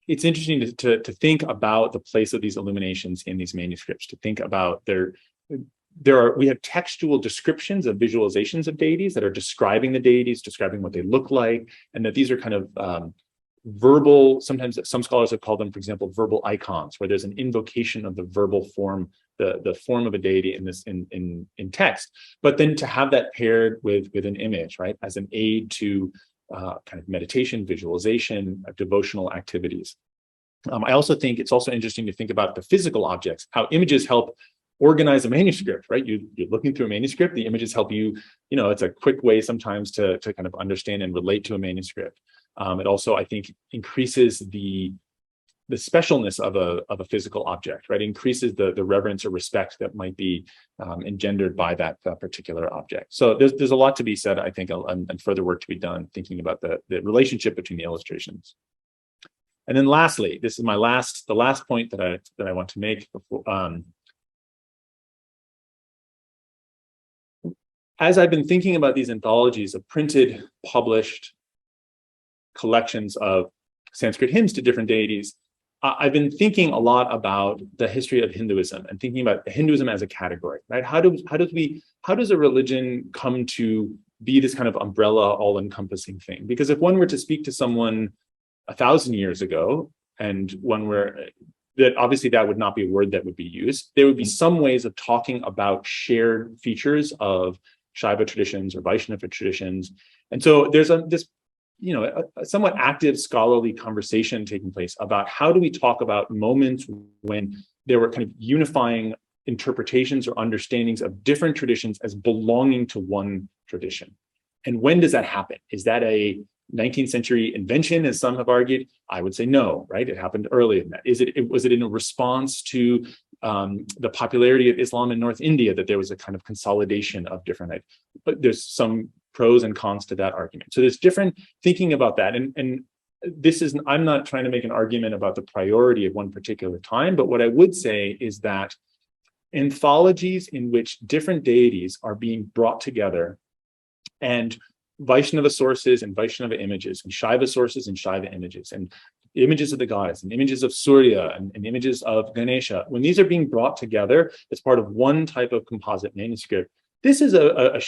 it's interesting to think about the place of these illuminations in these manuscripts, to think about we have textual descriptions of visualizations of deities that are describing the deities, describing what they look like, and that these are kind of verbal, sometimes some scholars have called them, for example, verbal icons, where there's an invocation of the verbal form, the form of a deity in text, but then to have that paired with an image, right, as an aid to kind of meditation, visualization, devotional activities. I also think it's also interesting to think about the physical objects, how images help organize a manuscript, right? You're looking through a manuscript, the images help you, it's a quick way sometimes to kind of understand and relate to a manuscript. It also, I think, increases the specialness of a physical object, right? It increases the reverence or respect that might be engendered by that particular object. So there's a lot to be said, I think, and further work to be done thinking about the relationship between the illustrations. And then lastly, this is the last point that I want to make before, as I've been thinking about these anthologies of printed, published collections of Sanskrit hymns to different deities, I've been thinking a lot about the history of Hinduism and thinking about Hinduism as a category, right? How does a religion come to be this kind of umbrella, all-encompassing thing? Because if one were to speak to someone 1,000 years ago, and that obviously that would not be a word that would be used, there would be some ways of talking about shared features of Shaiva traditions or Vaishnava traditions. And so there's this a somewhat active scholarly conversation taking place about how do we talk about moments when there were kind of unifying interpretations or understandings of different traditions as belonging to one tradition. And when does that happen? Is that a 19th century invention, as some have argued? I would say no, right? It happened earlier than that. Was it in a response to the popularity of Islam in North India that there was a kind of consolidation of different, but there's some pros and cons to that argument. So there's different thinking about that. And I'm not trying to make an argument about the priority of one particular time, but what I would say is that anthologies in which different deities are being brought together, and Vaishnava sources and Vaishnava images, and Shaiva sources and Shaiva images, and images of the goddess, and images of Surya, and images of Ganesha, when these are being brought together as part of one type of composite manuscript, this is a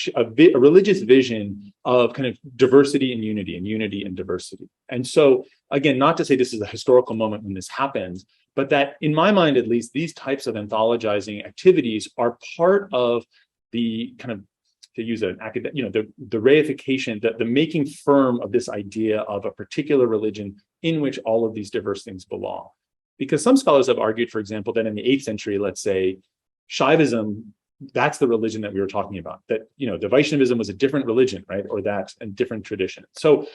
religious vision of kind of diversity and unity and diversity. And so, again, not to say this is a historical moment when this happens, but that in my mind, at least, these types of anthologizing activities are part of the kind of, to use an academic, the reification, the making firm of this idea of a particular religion in which all of these diverse things belong. Because some scholars have argued, for example, that in the 8th century, let's say, Shaivism, that's the religion that we were talking about, that, the Vaishnavism was a different religion, right? Or that a different tradition. So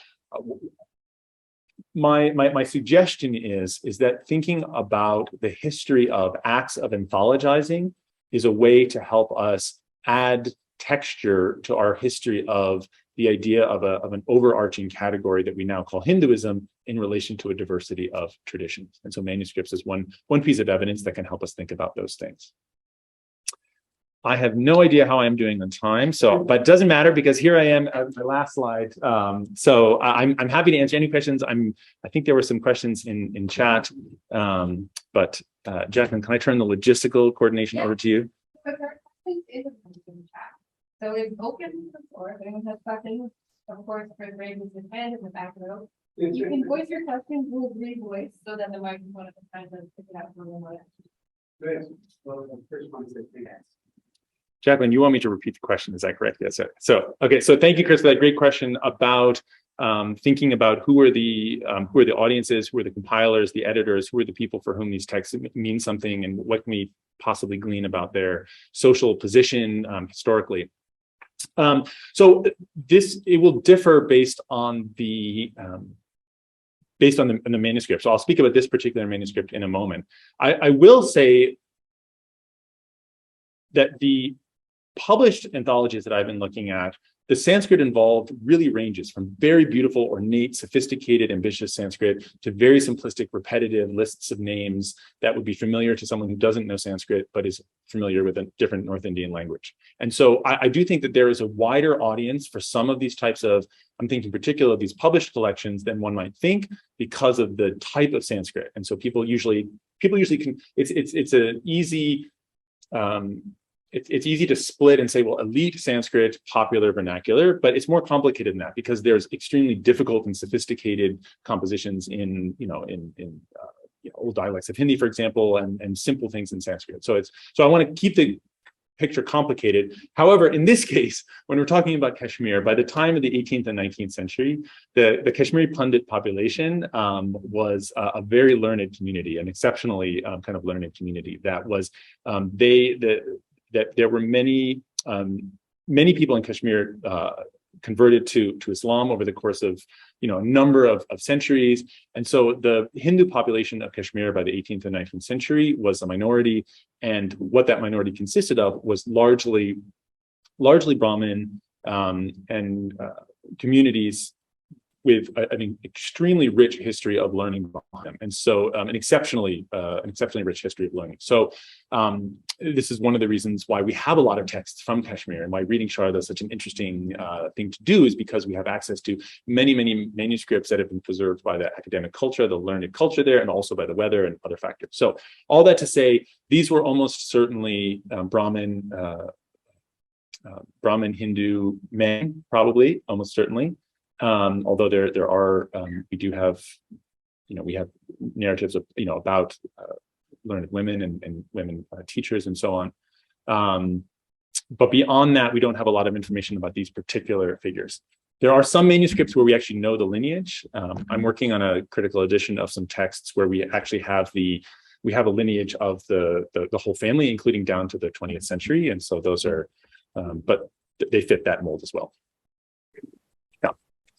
my suggestion is that thinking about the history of acts of anthologizing is a way to help us add texture to our history of the idea of an overarching category that we now call Hinduism, in relation to a diversity of traditions. And so manuscripts is one piece of evidence that can help us think about those things. I have no idea how I'm doing on time, but it doesn't matter because here I am at my last slide. So I'm happy to answer any questions. I think there were some questions in chat, but Jacquelyn, can I turn the logistical coordination over to you? So it's open to the floor. If anyone has questions, of course, Chris raises his hand in the back row. You can voice your questions with re-voice so that the microphone at the time doesn't pick it up from the mic. Jacquelyn, you want me to repeat the question? Is that correct? Yes. So okay. So thank you, Chris, for that great question about thinking about who are the audiences, who are the compilers, the editors, who are the people for whom these texts mean something, and what can we possibly glean about their social position historically. So it will differ based on the manuscript. So I'll speak about this particular manuscript in a moment. I will say that the published anthologies that I've been looking at, the Sanskrit involved really ranges from very beautiful, ornate, sophisticated, ambitious Sanskrit to very simplistic, repetitive lists of names that would be familiar to someone who doesn't know Sanskrit, but is familiar with a different North Indian language. And so I do think that there is a wider audience for some of these types of, I'm thinking in particular of these published collections than one might think because of the type of Sanskrit. And so people usually can, it's an easy, it's easy to split and say, well, elite Sanskrit, popular vernacular, but it's more complicated than that because there's extremely difficult and sophisticated compositions in old dialects of Hindi, for example, and simple things in Sanskrit. So I want to keep the picture complicated. However, in this case, when we're talking about Kashmir, by the time of the 18th and 19th century, the Kashmiri Pandit population was a very learned community, an exceptionally kind of learned community that was that there were many people in Kashmir converted to Islam over the course of a number of centuries, and so the Hindu population of Kashmir by the 18th and 19th century was a minority, and what that minority consisted of was largely Brahmin and communities with an extremely rich history of learning behind them, and so an exceptionally rich history of learning. So this is one of the reasons why we have a lot of texts from Kashmir, and why reading Sharda is such an interesting thing to do, is because we have access to many manuscripts that have been preserved by the academic culture, the learned culture there, and also by the weather and other factors. So all that to say, these were almost certainly Brahmin Hindu men, probably almost certainly. Although there are, we do have, we have narratives of, about learned women and women teachers and so on. But beyond that, we don't have a lot of information about these particular figures. There are some manuscripts where we actually know the lineage. I'm working on a critical edition of some texts where we actually have a lineage of the whole family, including down to the 20th century. And so those are, but they fit that mold as well.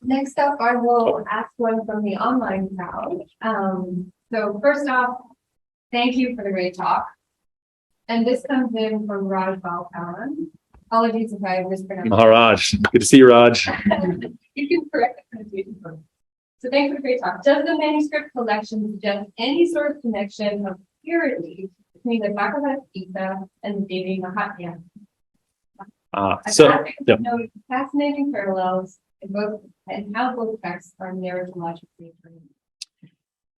Next up, I will ask one from the online crowd. So first off, thank you for the great talk. And this comes in from Raj Balkaran. Apologies if I mispronounced. Maharaj, good to see you, Raj. You can correct the pronunciation for me. So thanks for the great talk. Does the manuscript collection suggest any sort of connection of purity between the Bhagavadgītā and the Devi Mahatmya? Fascinating parallels in both, and how both texts are narratologically trained.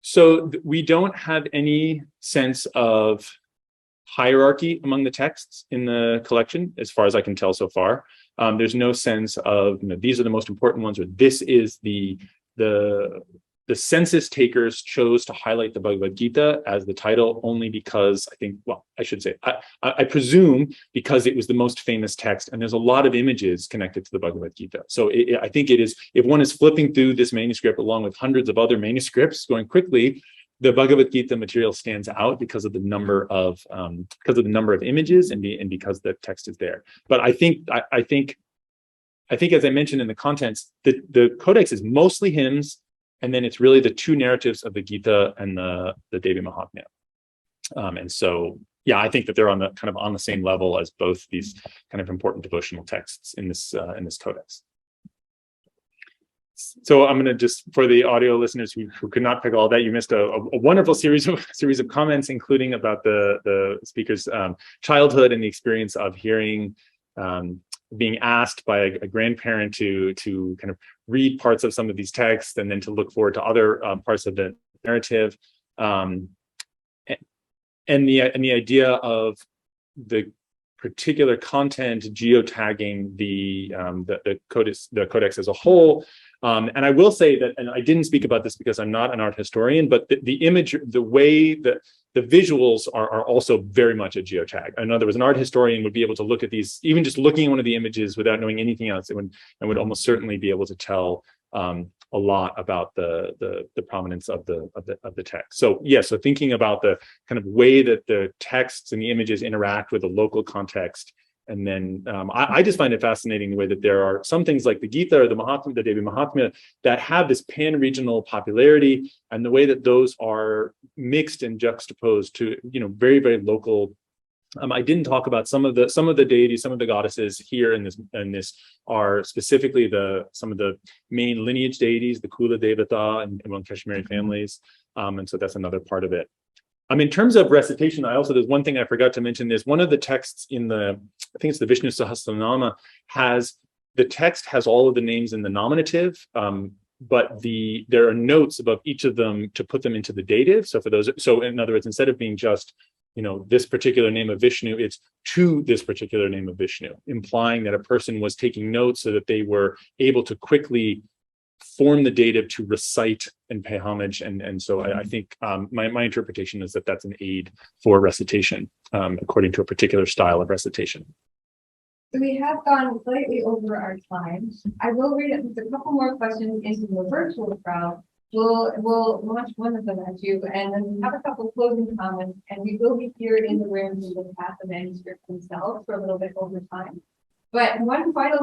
So we don't have any sense of hierarchy among the texts in the collection, as far as I can tell so far. There's no sense of, these are the most important ones, or this is the census takers chose to highlight the Bhagavad-gītā as the title only because I presume because it was the most famous text, and there's a lot of images connected to the Bhagavad-gītā. So I think it is, if one is flipping through this manuscript along with hundreds of other manuscripts going quickly, the Bhagavad-gītā material stands out because of the number of images and because the text is there. But I think as I mentioned in the contents, the codex is mostly hymns. And then it's really the two narratives of the Gita and the Devi Mahatmya. And so, yeah, I think that they're on the same level as both these kind of important devotional texts in this codex. So I'm going to just, for the audio listeners who could not pick all that, you missed a wonderful series of comments, including about the speaker's childhood and the experience of hearing, being asked by a grandparent to kind of read parts of some of these texts and then to look forward to other parts of the narrative, and the idea of the particular content geotagging the codex as a whole. And I will say that, and I didn't speak about this because I'm not an art historian, but the image, the way that the visuals are also very much a geotag. In other words, an art historian would be able to look at these, even just looking at one of the images without knowing anything else, and would almost certainly be able to tell a lot about the prominence of the text. So so thinking about the kind of way that the texts and the images interact with the local context. And then I just find it fascinating the way that there are some things like the Gita or the Mahatmya, the Devi Mahatmya, that have this pan-regional popularity, and the way that those are mixed and juxtaposed to, very, very local. I didn't talk about some of the deities, some of the goddesses here in this are specifically some of the main lineage deities, the Kula Devata and among Kashmiri families, and so that's another part of it. In terms of recitation, there's one thing I forgot to mention. There's one of the texts in I think it's the Vishnu Sahasranama, the text has all of the names in the nominative, but there are notes above each of them to put them into the dative. So in other words, instead of being just, this particular name of Vishnu, it's to this particular name of Vishnu, implying that a person was taking notes so that they were able to quickly form the dative to recite and pay homage. And so I think my interpretation is that that's an aid for recitation, according to a particular style of recitation. So we have gone slightly over our time. I will read a couple more questions into the virtual crowd. We'll launch one of them at you, and then we have a couple closing comments, and we will be here in the room to look at the manuscript themselves for a little bit over time. But one final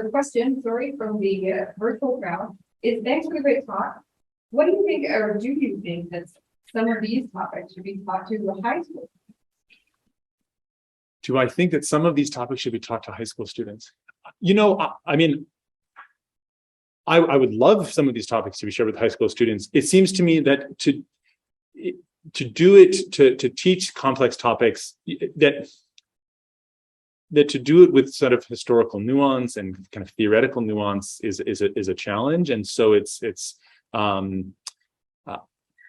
question, from the virtual crowd is, thanks for the great talk. What do you think, or do you think that some of these topics should be taught to the high school? Do I think that some of these topics should be taught to high school students? I would love some of these topics to be shared with high school students. It seems to me that to teach complex topics, that to do it with sort of historical nuance and kind of theoretical nuance is a challenge. And so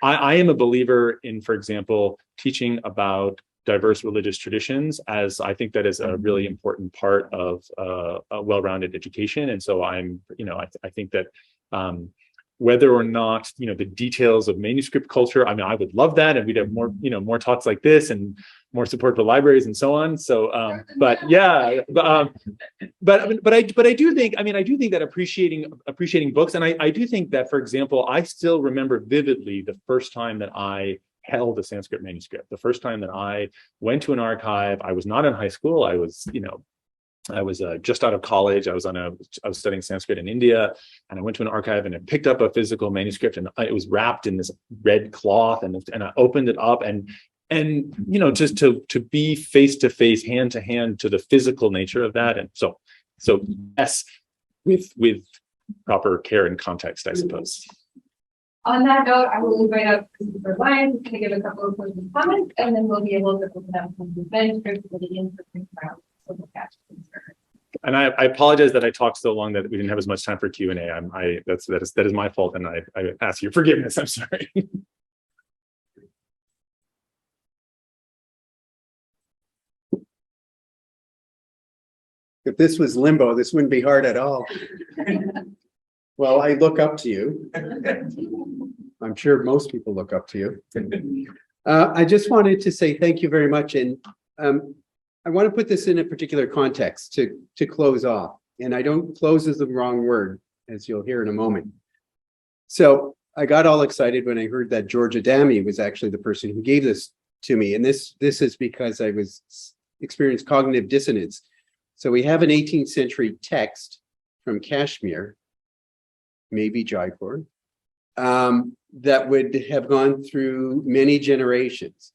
I am a believer in, for example, teaching about diverse religious traditions, as I think that is a really important part of a well-rounded education. And so I think that whether or not, the details of manuscript culture, I would love that. And we'd have more talks like this and more support for libraries and so on. So, but I do think that appreciating books. And I do think that, for example, I still remember vividly the first time that I held a Sanskrit manuscript, the first time that I went to an archive. I was not in high school. I was just out of college. I was studying Sanskrit in India, and I went to an archive and I picked up a physical manuscript, and it was wrapped in this red cloth, and I opened it up, and just to be face to face, hand to hand to the physical nature of that. And so yes, with proper care and context, I suppose. On that note, I will invite up Christopher Lyons to give a couple of closing comments, and then we'll be able to open up some manuscripts for the in-person crowd. And I apologize that I talked so long that we didn't have as much time for Q&A. That is my fault, and I ask your forgiveness. I'm sorry. If this was limbo, this wouldn't be hard at all. Well, I look up to you. I'm sure most people look up to you. I just wanted to say thank you very much. And I want to put this in a particular context to close off. And I don't, close is the wrong word, as you'll hear in a moment. So I got all excited when I heard that George Adami was actually the person who gave this to me. And this is because I experienced cognitive dissonance. So we have an 18th century text from Kashmir, maybe Jaipur, that would have gone through many generations.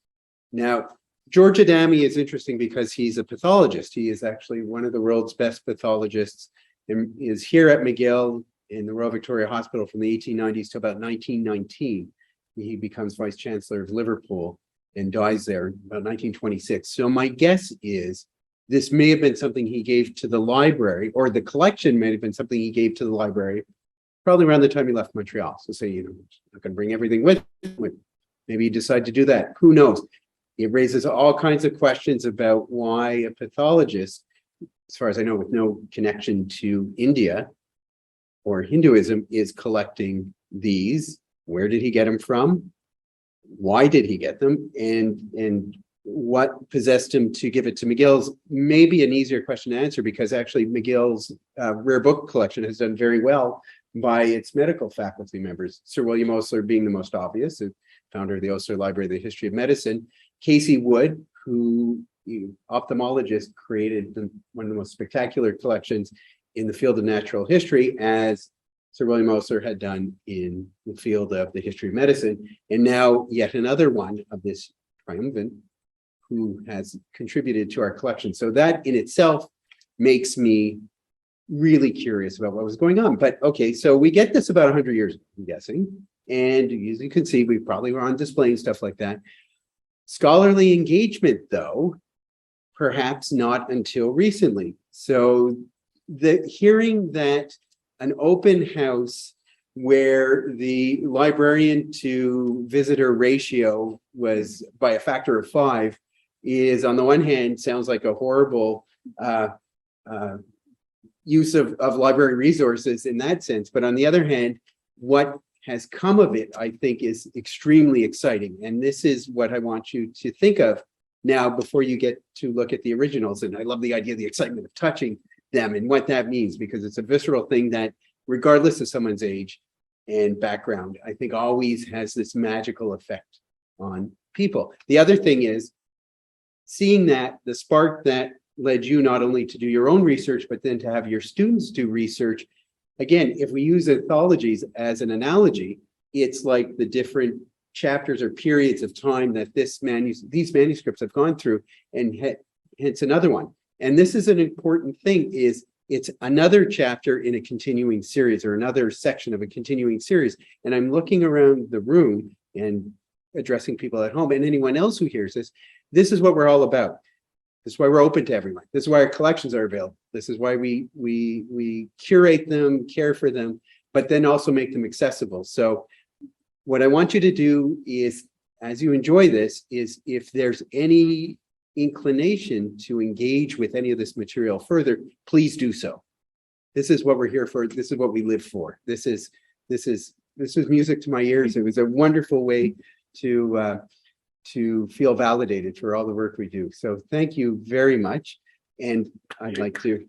Now, George Adami is interesting because he's a pathologist. He is actually one of the world's best pathologists and is here at McGill in the Royal Victoria Hospital from the 1890s to about 1919. He becomes Vice Chancellor of Liverpool and dies there about 1926. So my guess is this may have been something he gave to the library, or the collection may have been something he gave to the library probably around the time he left Montreal. So say, you know, not going to bring everything with him. Maybe he decided to do that. Who knows? It raises all kinds of questions about why a pathologist, as far as I know, with no connection to India or Hinduism, is collecting these. Where did he get them from? Why did he get them? And what possessed him to give it to McGill's? Maybe an easier question to answer, because actually McGill's rare book collection has done very well by its medical faculty members. Sir William Osler being the most obvious, the founder of the Osler Library of the History of Medicine. Casey Wood, who, ophthalmologist, created one of the most spectacular collections in the field of natural history, as Sir William Osler had done in the field of the history of medicine. And now yet another one of this triumvirate who has contributed to our collection. So that in itself makes me really curious about what was going on. But okay, so we get this about 100 years ago, I'm guessing. And as you can see, we probably were on display and stuff like that. Scholarly engagement, though, perhaps not until recently. So the hearing that an open house where the librarian to visitor ratio was by a factor of 5 is, on the one hand, sounds like a horrible use of library resources in that sense. But on the other hand, what has come of it, I think, is extremely exciting. And this is what I want you to think of now before you get to look at the originals. And I love the idea of the excitement of touching them and what that means, because it's a visceral thing that, regardless of someone's age and background, I think always has this magical effect on people. The other thing is seeing that the spark that led you not only to do your own research, but then to have your students do research. Again, if we use anthologies as an analogy, it's like the different chapters or periods of time that these manuscripts have gone through, and hence another one. And this is an important thing, is it's another chapter in a continuing series, or another section of a continuing series. And I'm looking around the room and addressing people at home and anyone else who hears this. This is what we're all about. This is why we're open to everyone. This is why our collections are available. This is why we curate them, care for them, but then also make them accessible. So what I want you to do is, as you enjoy this, is if there's any inclination to engage with any of this material further, please do so. This is what we're here for. This is what we live for. This is music to my ears. It was a wonderful way to feel validated for all the work we do. So thank you very much. And I'd like to